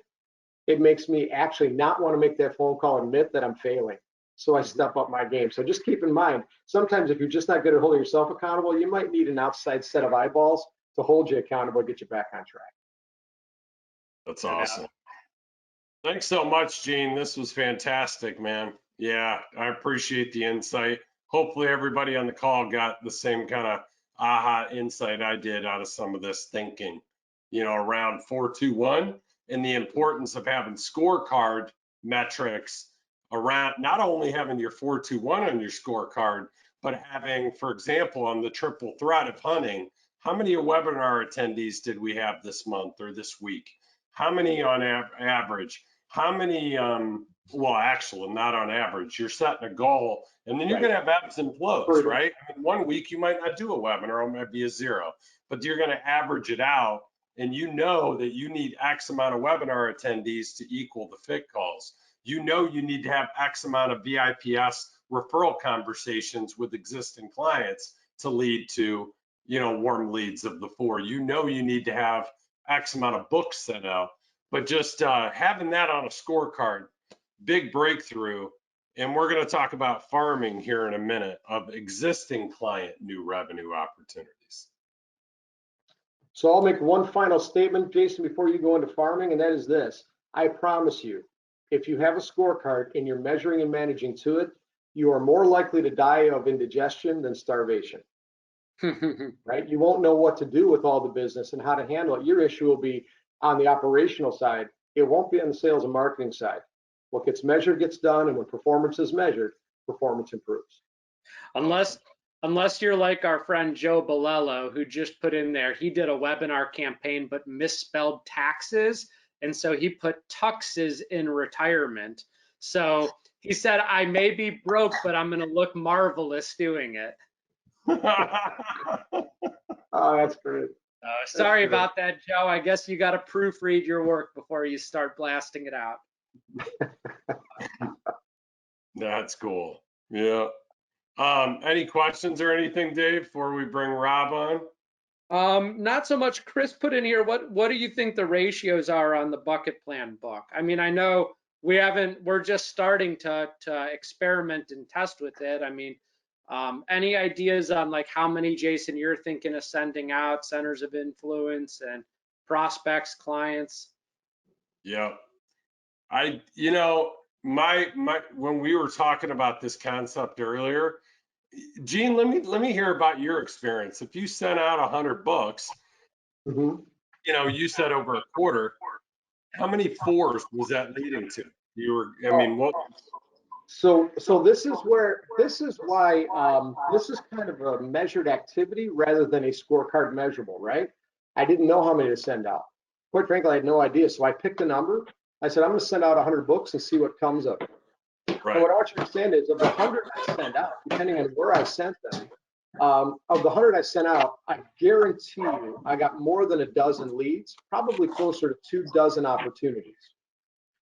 it makes me actually not want to make that phone call and admit that I'm failing. So I step up my game. So just keep in mind, sometimes if you're just not good at holding yourself accountable, you might need an outside set of eyeballs to hold you accountable and get you back on track. That's awesome. Thanks so much, Gene. This was fantastic, man. Yeah, I appreciate the insight. Hopefully everybody on the call got the same kind of aha insight I did out of some of this thinking, around 4-2-1 and the importance of having scorecard metrics around not only having your 4-2-1 on your scorecard, but having, for example, on the triple threat of hunting, how many webinar attendees did we have this month or this week? How many on average? How many, well, actually, not on average, you're setting a goal and then you're going to have ebbs and flows, right? I mean, one week you might not do a webinar, it might be a 0, but you're going to average it out and you know that you need X amount of webinar attendees to equal the fit calls. You know you need to have X amount of VIPS referral conversations with existing clients to lead to, warm leads of the 4. You know you need to have X amount of books sent out, but just having that on a scorecard, big breakthrough. And we're going to talk about farming here in a minute of existing client new revenue opportunities. So I'll make one final statement, Jason, before you go into farming, and that is this. I promise you, if you have a scorecard and you're measuring and managing to it, you are more likely to die of indigestion than starvation. Right? You won't know what to do with all the business and how to handle it. Your issue will be on the operational side. It won't be on the sales and marketing side. What gets measured gets done, and when performance is measured, performance improves. Unless you're like our friend Joe Bolello, who just put in there, he did a webinar campaign but misspelled taxes, and so he put tuxes in retirement. So he said, I may be broke, but I'm going to look marvelous doing it. Oh, that's great. Sorry about that, Joe. I guess you got to proofread your work before you start blasting it out. That's cool. Yeah. Any questions or anything, Dave, before we bring Rob on? Not so much. Chris put in here, what do you think the ratios are on the bucket plan book? I mean, I know we're just starting to experiment and test with it. I mean, any ideas on like how many, Jason, you're thinking of sending out, centers of influence and prospects, clients? Yeah. when we were talking about this concept earlier, Gene, let me hear about your experience. If you sent out 100 books, Mhm. you know, you said over a quarter, how many fours was that leading to? You were, I mean, what? So this is why this is kind of a measured activity rather than a scorecard measurable, right? I didn't know how many to send out. Quite frankly, I had no idea. So I picked a number. I said, I'm going to send out 100 books and see what comes of it. And what I want you to understand is of the 100 I sent out, depending on where I sent them, of the 100 I sent out, I guarantee you I got more than a dozen leads, probably closer to 2 dozen opportunities.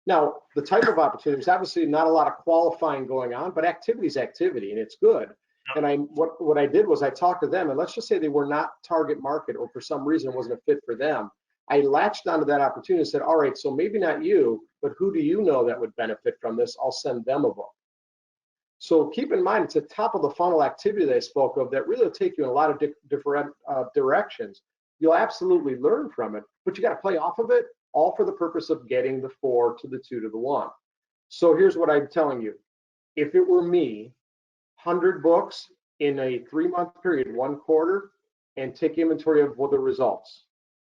Now, the type of opportunities, obviously not a lot of qualifying going on, but activity is activity and it's good. And what I did was I talked to them, and let's just say they were not target market or for some reason it wasn't a fit for them. I latched onto that opportunity and said, all right, so maybe not you, but who do you know that would benefit from this? I'll send them a book. So keep in mind, it's a top of the funnel activity that I spoke of that really will take you in a lot of different directions. You'll absolutely learn from it, but you got to play off of it, all for the purpose of getting the 4 to the 2 to the 1. So here's what I'm telling you. If it were me, 100 books in a 3-month period, 1 quarter, and take inventory of the results.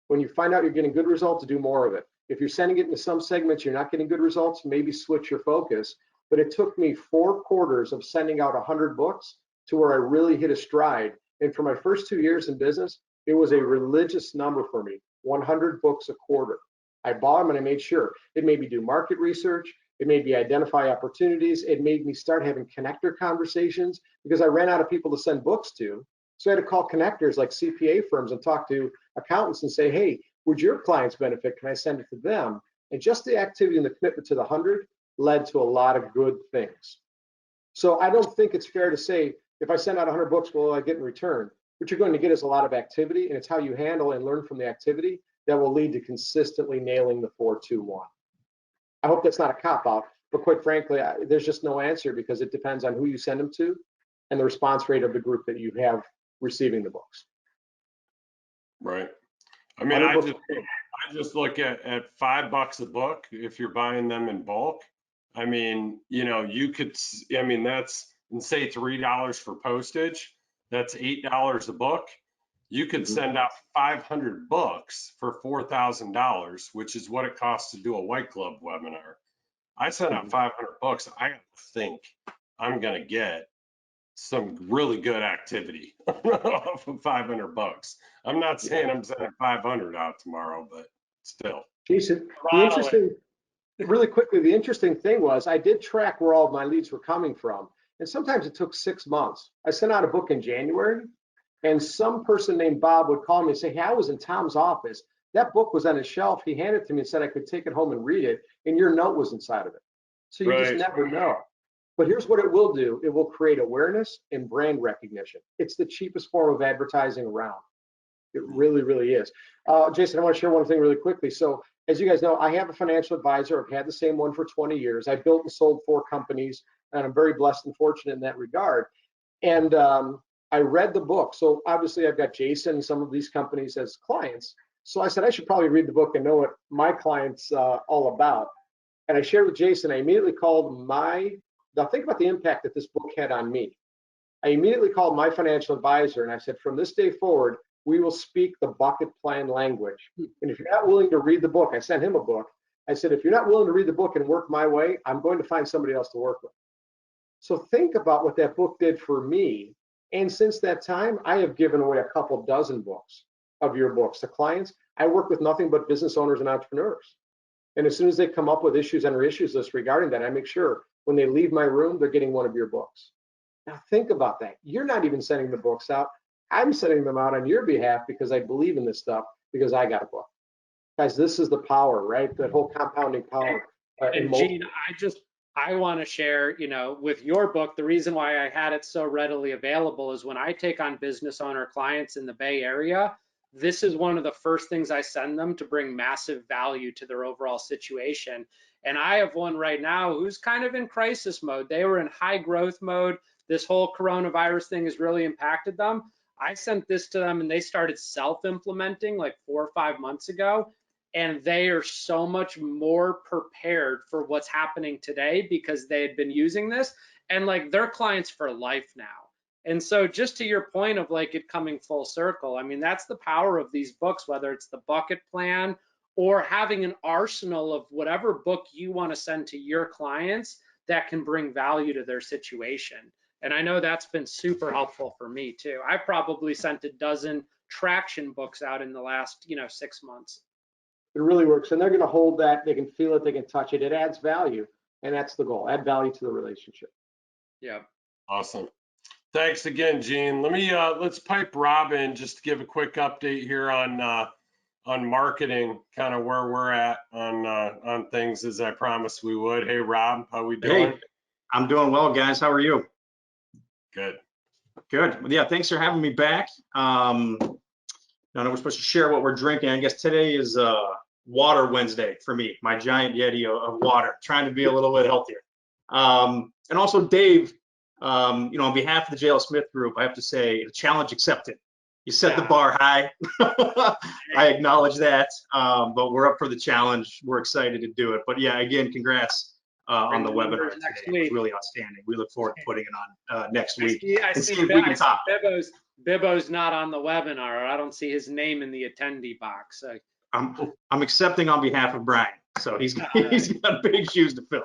When you find out you're getting good results, do more of it. If you're sending it into some segments, you're not getting good results, maybe switch your focus. But it took me 4 quarters of sending out 100 books to where I really hit a stride. And for my first 2 years in business, it was a religious number for me, 100 books a quarter. I bought them and I made sure. It made me do market research. It made me identify opportunities. It made me start having connector conversations because I ran out of people to send books to. So I had to call connectors like CPA firms and talk to accountants and say, hey, would your clients benefit? Can I send it to them? And just the activity and the commitment to the 100 led to a lot of good things. So I don't think it's fair to say, if I send out 100 books, what will I get in return? What you're going to get is a lot of activity, and it's how you handle and learn from the activity that will lead to consistently nailing the 4-2-1. I hope that's not a cop-out, but quite frankly, there's just no answer because it depends on who you send them to and the response rate of the group that you have receiving the books. Right. I mean, I just look at $5 a book if you're buying them in bulk. I mean, you know, you could, I mean, that's, and say $3 for postage, that's $8 a book. You could send out 500 books for $4,000, which is what it costs to do a white glove webinar. I sent out 500 books. I think I'm going to get some really good activity off of 500 bucks. I'm not saying I'm sending 500 out tomorrow, but still. Jason, really quickly, the interesting thing was I did track where all of my leads were coming from. And sometimes it took 6 months. I sent out a book in January and some person named Bob would call me and say, hey, I was in Tom's office. That book was on his shelf. He handed it to me and said I could take it home and read it. And your note was inside of it. So you just never know. But here's what it will do. It will create awareness and brand recognition. It's the cheapest form of advertising around. It really, really is. Jason, I want to share one thing really quickly. So as you guys know, I have a financial advisor. I've had the same one for 20 years. I built and sold 4 companies, and I'm very blessed and fortunate in that regard. And I read the book. So obviously I've got Jason and some of these companies as clients. So I said, I should probably read the book and know what my client's all about. And I shared with Jason, I immediately called now think about the impact that this book had on me. I immediately called my financial advisor and I said, from this day forward, we will speak the bucket plan language. And if you're not willing to read the book, I sent him a book. I said, if you're not willing to read the book and work my way, I'm going to find somebody else to work with. So think about what that book did for me. And since that time, I have given away a couple dozen books of your books to clients. I work with nothing but business owners and entrepreneurs. And as soon as they come up with issues on our issues list regarding that, I make sure when they leave my room, they're getting one of your books. Now think about that. You're not even sending the books out. I'm sending them out on your behalf because I believe in this stuff because I got a book. Guys, this is the power, right? That whole compounding power. And Gene, I want to share, you know, with your book, the reason why I had it so readily available is when I take on business owner clients in the Bay Area, this is one of the first things I send them to bring massive value to their overall situation. And I have one right now who's kind of in crisis mode. They were in high growth mode. This whole coronavirus thing has really impacted them. I sent this to them and they started self-implementing like 4 or 5 months ago. and they are so much more prepared for what's happening today because they had been using this, and like they're clients for life now. And so just to your point of like it coming full circle, I mean, that's the power of these books, whether it's the bucket plan or having an arsenal of whatever book you want to send to your clients that can bring value to their situation. And I know that's been super helpful for me too. I've probably sent a dozen traction books out in the last, 6 months. It really works. And they're going to hold that. They can feel it. They can touch it. It adds value. And that's the goal. Add value to the relationship. Yeah. Awesome. Thanks again, Gene. Let's pipe Rob in just to give a quick update here on marketing, kind of where we're at on things as I promised we would. Hey, Rob, how we doing? Hey, I'm doing well, guys. How are you? Good. Good. Well, yeah, thanks for having me back. I know we're supposed to share what we're drinking. I guess today is Water Wednesday for me, my giant Yeti of water, trying to be a little bit healthier. And also, Dave, on behalf of the JL Smith Group, I have to say, the challenge accepted. You set the bar high. I acknowledge that, but we're up for the challenge. We're excited to do it. But yeah, again, congrats on the webinar today. It was really outstanding. We look forward to putting it on next week. I see Bibbo's not on the webinar. I don't see his name in the attendee box. So. I'm accepting on behalf of Brian. So he's got big shoes to fill.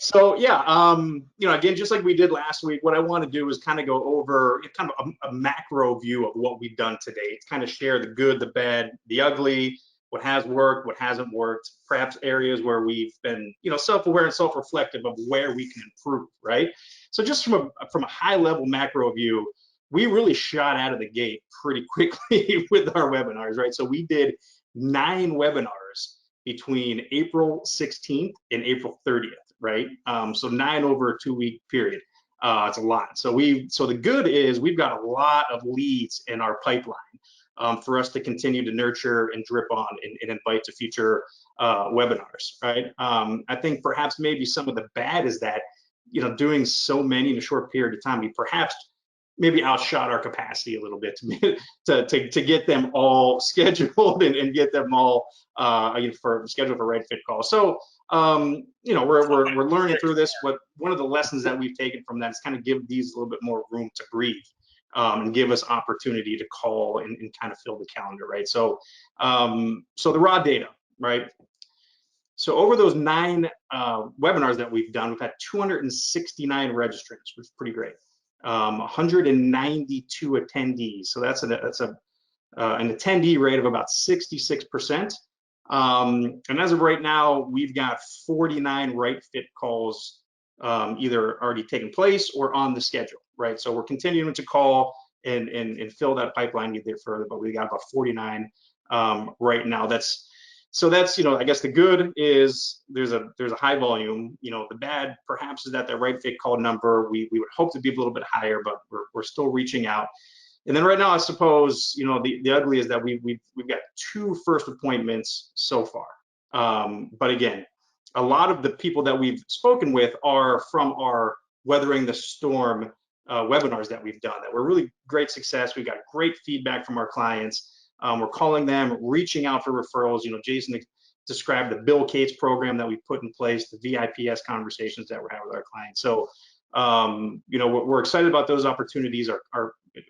So yeah, again, just like we did last week, what I want to do is kind of go over kind of a macro view of what we've done today. Kind of share the good, the bad, the ugly, what has worked, what hasn't worked, perhaps areas where we've been, self-aware and self-reflective of where we can improve, right? So just from a high-level macro view, we really shot out of the gate pretty quickly with our webinars, right? So we did 9 webinars between April 16th and April 30th. Right? So 9 over a 2-week period. It's a lot. So the good is we've got a lot of leads in our pipeline for us to continue to nurture and drip on and invite to future webinars, right? I think perhaps maybe some of the bad is that, doing so many in a short period of time, we perhaps maybe outshot our capacity a little bit to get them all scheduled and get them all scheduled for right fit calls. So we're learning through this. But one of the lessons that we've taken from that is kind of give these a little bit more room to breathe and give us opportunity to call and kind of fill the calendar, right? So the raw data, right? So over those 9 webinars that we've done, we've had 269 registrants, which is pretty great. 192 attendees. So that's an attendee rate of about 66%. And as of right now, we've got 49 right fit calls either already taking place or on the schedule, right? So we're continuing to call and fill that pipeline a bit further, but we got about 49 right now. That's I guess the good is there's a high volume. The bad perhaps is that right fit call number we would hope to be a little bit higher, but we're still reaching out. And then right now, I suppose, the ugly is that we've got 2 first appointments so far. But again, a lot of the people that we've spoken with are from our Weathering the Storm webinars that we've done that were really great success. We got great feedback from our clients. We're calling them, reaching out for referrals. Jason described the Bill Cates program that we put in place, the VIPS conversations that we're having with our clients. So, we're excited about those opportunities.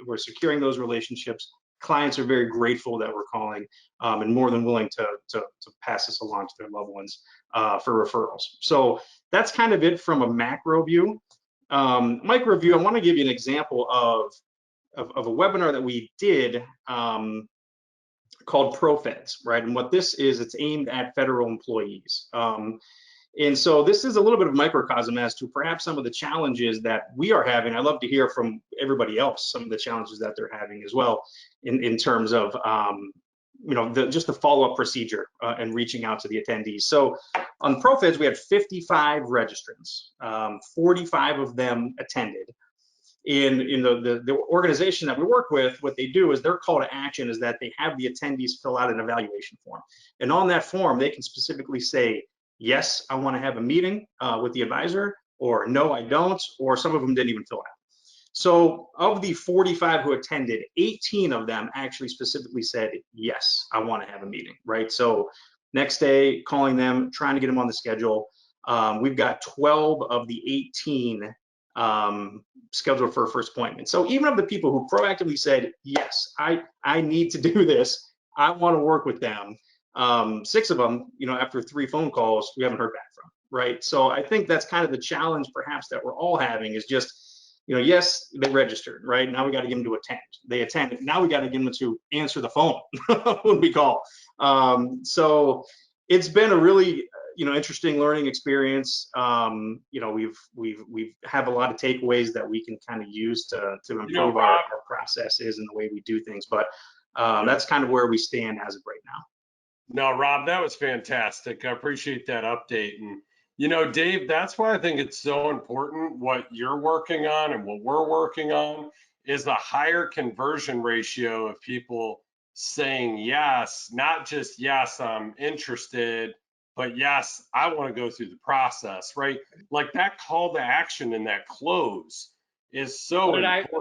We're securing those relationships. Clients are very grateful that we're calling and more than willing to pass this along to their loved ones for referrals. So that's kind of it from a macro view. Micro view, I want to give you an example of a webinar that we did called ProFeds, right? And what this is, it's aimed at federal employees. And so this is a little bit of microcosm as to perhaps some of the challenges that we are having. I'd love to hear from everybody else some of the challenges that they're having as well in terms of just the follow-up procedure and reaching out to the attendees. So on ProFeds, we had 55 registrants, 45 of them attended. In the organization that we work with, what they do is their call to action is that they have the attendees fill out an evaluation form. And on that form, they can specifically say, yes, I want to have a meeting with the advisor, or no, I don't, or some of them didn't even fill out. So of the 45 who attended, 18 of them actually specifically said, yes, I want to have a meeting, right? So next day, calling them, trying to get them on the schedule. We've got 12 of the 18 scheduled for a first appointment. So even of the people who proactively said, yes, I need to do this, I want to work with them, 6 of them, after 3 phone calls, we haven't heard back from, right? So I think that's kind of the challenge perhaps that we're all having is just, yes, they registered, right? Now we got to get them to attend. They attended. Now we got to get them to answer the phone when we call. So it's been a really, interesting learning experience. We've have a lot of takeaways that we can kind of use to improve our processes and the way we do things. But that's kind of where we stand as of right now. No, Rob, that was fantastic. I appreciate that update. And, Dave, that's why I think it's so important what you're working on and what we're working on is a higher conversion ratio of people saying yes, not just yes, I'm interested, but yes, I want to go through the process, right? Like that call to action and that close is so important.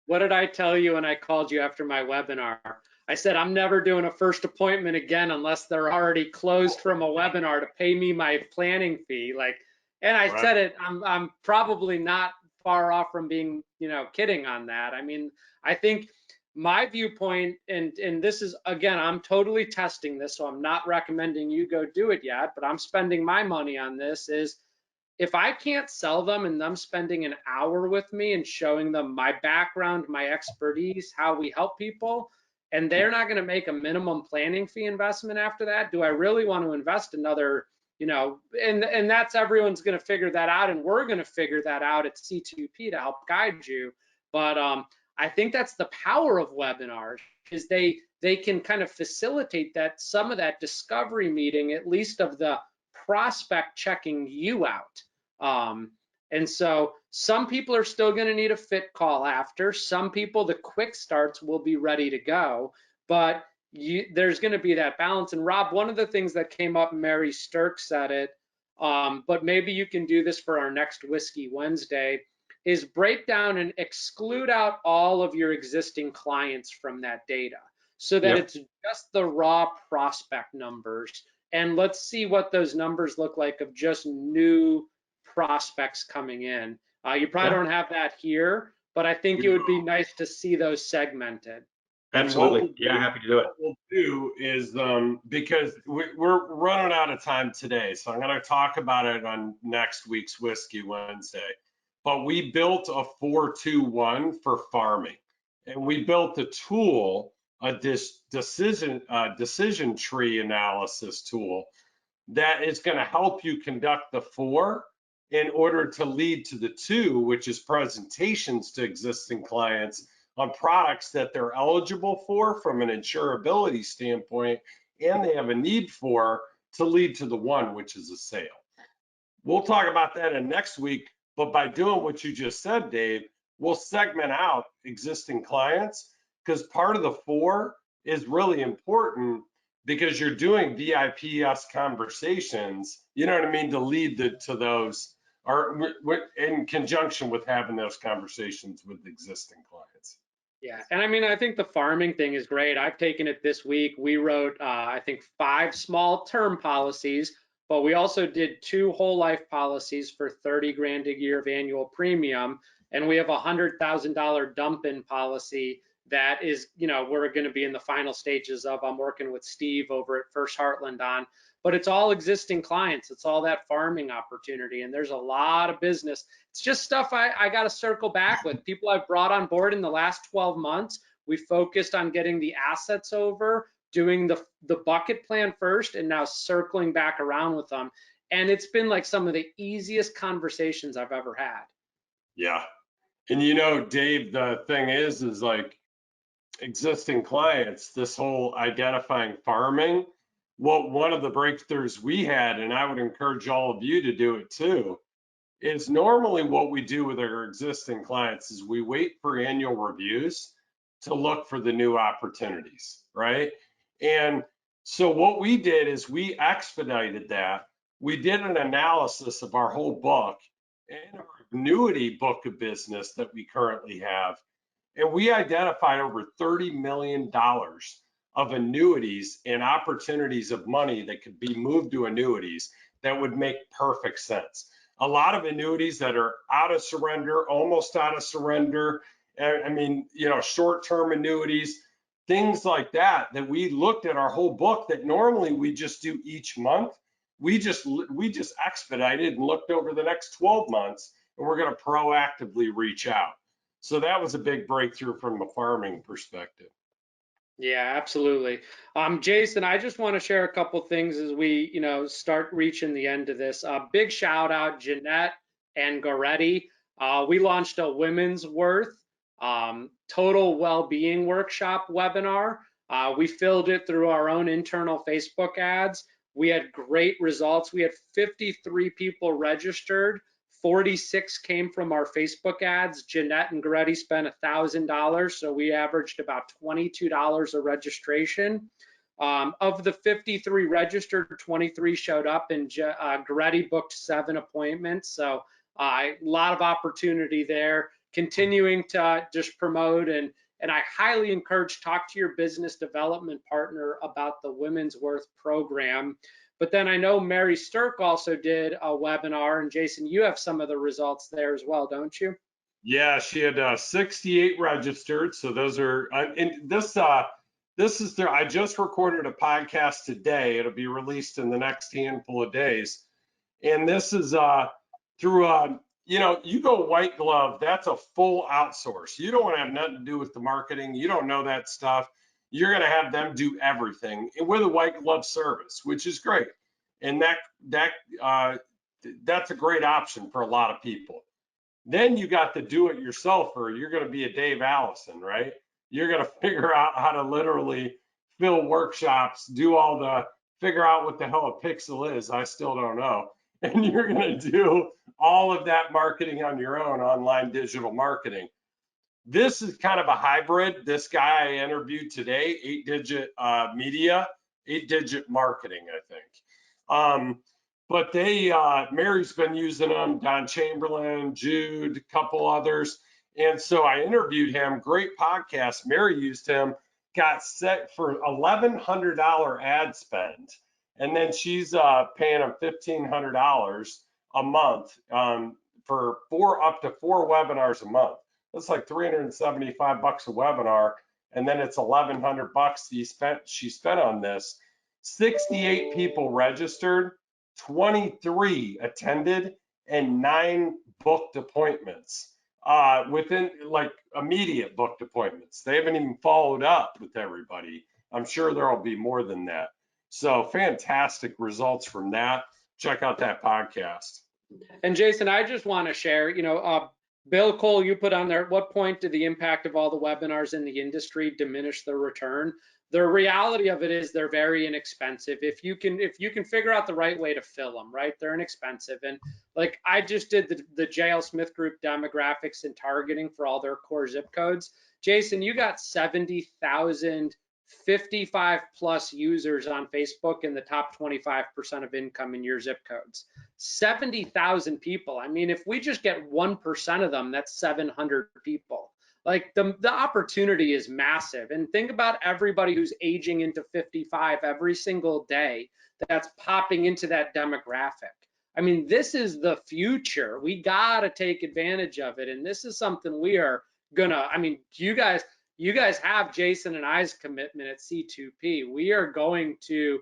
What did I tell you when I called you after my webinar? I said, I'm never doing a first appointment again unless they're already closed from a webinar to pay me my planning fee. And I Right. said it, I'm probably not far off from being, kidding on that. I mean, I think my viewpoint, and this is, again, I'm totally testing this, so I'm not recommending you go do it yet, but I'm spending my money on this, is if I can't sell them and them spending an hour with me and showing them my background, my expertise, how we help people, and they're not going to make a minimum planning fee investment after that, do I really want to invest another, and that's everyone's going to figure that out, and we're going to figure that out at C2P to help guide you. But I think that's the power of webinars, is they can kind of facilitate that, some of that discovery meeting, at least of the prospect checking you out. And so some people are still going to need a fit call after. Some people, the quick starts will be ready to go, but there's going to be that balance. And Rob, one of the things that came up, Mary Sturck said it, but maybe you can do this for our next Whiskey Wednesday, is break down and exclude out all of your existing clients from that data so that it's just the raw prospect numbers. And let's see what those numbers look like of just new prospects coming in. You probably don't have that here, but I think it would be nice to see those segmented. Absolutely. Yeah, happy to do it. What we'll do is, because we're running out of time today, so I'm going to talk about it on next week's Whiskey Wednesday. But we built a 4-2-1 for farming, and we built a tool, decision tree analysis tool that is going to help you conduct the 4 in order to lead to the 2, which is presentations to existing clients on products that they're eligible for from an insurability standpoint, and they have a need for, to lead to the 1, which is a sale. We'll talk about that in next week, but by doing what you just said, Dave, we'll segment out existing clients, because part of the 4 is really important because you're doing VIPS conversations, you know what I mean, to lead to those, or in conjunction with having those conversations with existing clients. Yeah, and I mean, I think the farming thing is great. I've taken it this week. We wrote, I think, 5 small term policies, but we also did 2 whole life policies for 30 grand a year of annual premium. And we have a $100,000 dump-in policy that is, we're going to be in the final stages of. I'm working with Steve over at First Heartland on, but it's all existing clients. It's all that farming opportunity. And there's a lot of business. It's just stuff I got to circle back with. People I've brought on board in the last 12 months. We focused on getting the assets over, doing the bucket plan first, and now circling back around with them. And it's been like some of the easiest conversations I've ever had. Yeah. And Dave, the thing is like existing clients, this whole identifying farming, one of the breakthroughs we had, and I would encourage all of you to do it too, is normally what we do with our existing clients is we wait for annual reviews to look for the new opportunities, right? And so what we did is we expedited that. We did an analysis of our whole book, in our annuity book of business that we currently have. And we identified over $30 million of annuities and opportunities of money that could be moved to annuities that would make perfect sense. A lot of annuities that are out of surrender, almost out of surrender. I mean, you know, short-term annuities, things like that, that we looked at our whole book that normally we just do each month. We just expedited and looked over the next 12 months, and we're going to proactively reach out. So that was a big breakthrough from a farming perspective. Yeah, absolutely. Jason, I just want to share a couple things as we, start reaching the end of this. Big shout out, Jeanette and Goretti. We launched a Women's Worth Total Wellbeing Workshop webinar. We filled it through our own internal Facebook ads. We had great results. We had 53 people registered. 46 came from our Facebook ads. Jeanette and Goretti spent $1,000, so we averaged about $22 a registration. Of the 53 registered, 23 showed up, and Goretti booked 7 appointments. So a lot of opportunity there. Continuing to just promote, and I highly encourage, talk to your business development partner about the Women's Worth program. But then I know Mary Stirk also did a webinar, and Jason, you have some of the results there as well, don't you? Yeah, she had 68 registered. So those are, and this is there. I just recorded a podcast today. It'll be released in the next handful of days. And this is through, you go white glove, that's a full outsource. You don't want to have nothing to do with the marketing. You don't know that stuff. You're going to have them do everything with a white glove service, which is great. And that's a great option for a lot of people. Then you got the do-it-yourselfer. You're going to be a Dave Allison, right? You're going to figure out how to literally fill workshops, figure out what the hell a pixel is. I still don't know. And you're going to do all of that marketing on your own, online digital marketing. This is kind of a hybrid. This guy I interviewed today, 8-digit media, 8-digit marketing, I think. But Mary's been using them, Don Chamberlain, Jude, a couple others. And so I interviewed him, great podcast. Mary used him, got set for $1,100 ad spend. And then she's paying him $1,500 a month for up to 4 webinars a month. That's like $375 a webinar, and then it's $1,100 she spent on this. 68 people registered, 23 attended, and 9 booked appointments within like immediate booked appointments. They haven't even followed up with everybody. I'm sure there will be more than that. So fantastic results from that. Check out that podcast. And Jason, I just want to share, Bill Cole, you put on there, at what point did the impact of all the webinars in the industry diminish the return? The reality of it is they're very inexpensive. If you can figure out the right way to fill them, right? They're inexpensive. And like I just did the JL Smith Group demographics and targeting for all their core zip codes. Jason, you got 70,000 55 plus users on Facebook in the top 25% of income in your zip codes. 70,000 people. I mean, if we just get 1% of them, that's 700 people. Like the opportunity is massive. And think about everybody who's aging into 55 every single day that's popping into that demographic. I mean, this is the future. We got to take advantage of it. And this is something we are gonna, I mean, you guys have Jason and I's commitment at C2P. We are going to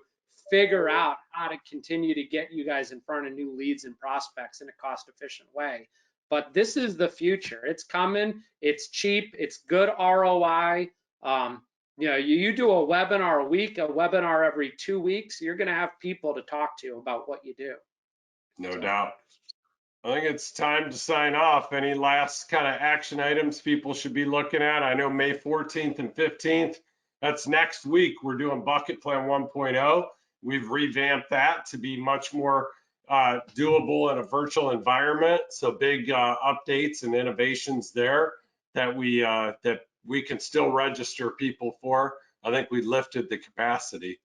figure out how to continue to get you guys in front of new leads and prospects in a cost-efficient way. But this is the future. It's coming. It's cheap. It's good ROI. You do a webinar a week, a webinar every 2 weeks, you're going to have people to talk to about what you do. No doubt. I think it's time to sign off. Any last kind of action items people should be looking at? I know May 14th and 15th, that's next week. We're doing Bucket Plan 1.0. We've revamped that to be much more doable in a virtual environment. So big updates and innovations there that we can still register people for. I think we lifted the capacity.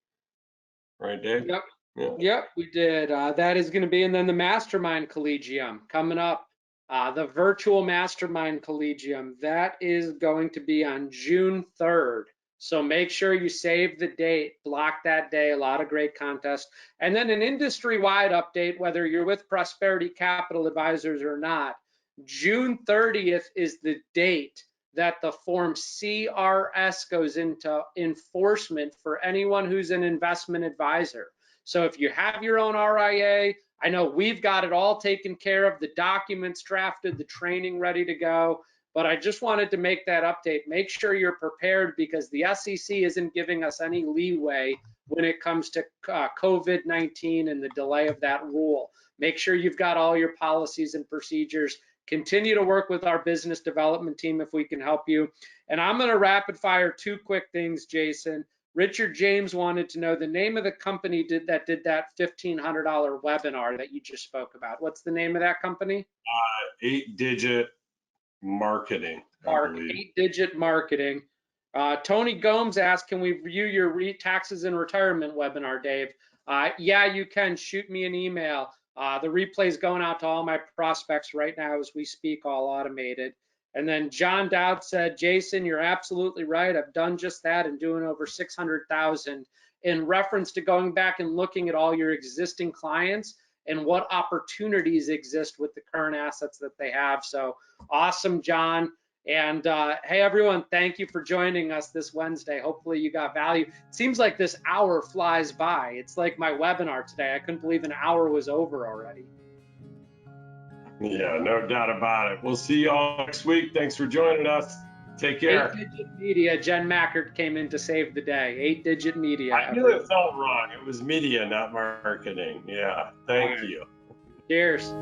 Right, Dave? Yep. Yeah. Yep, we did. That is going to be, and then the Mastermind Collegium coming up The virtual mastermind collegium, that is going to be on June 3rd. So make sure you save the date, block that day, a lot of great contests. And then an industry-wide update, whether you're with Prosperity Capital Advisors or not, June 30th is the date that the Form CRS goes into enforcement for anyone who's an investment advisor. So if you have your own RIA, I know we've got it all taken care of, the documents drafted, the training ready to go, but I just wanted to make that update. Make sure you're prepared because the SEC isn't giving us any leeway when it comes to COVID-19 and the delay of that rule. Make sure you've got all your policies and procedures. Continue to work with our business development team if we can help you. And I'm going to rapid fire 2 quick things, Jason. Richard James wanted to know the name of the company that did that $1,500 webinar that you just spoke about. What's the name of that company? 8-digit marketing. Mark, 8-digit marketing. Tony Gomes asked, can we view your taxes and retirement webinar, Dave? Yeah, you can. Shoot me an email. The replay is going out to all my prospects right now as we speak, all automated. And then John Dowd said, Jason, you're absolutely right. I've done just that and doing over 600,000 in reference to going back and looking at all your existing clients and what opportunities exist with the current assets that they have. So awesome, John. And hey, everyone, thank you for joining us this Wednesday. Hopefully you got value. It seems like this hour flies by. It's like my webinar today. I couldn't believe an hour was over already. Yeah, no doubt about it. We'll see you all next week. Thanks for joining us. Take care. 8-digit media. Jen Mackert came in to save the day. 8-digit media. I knew it felt wrong. It was media, not marketing. Yeah, thank you. Cheers.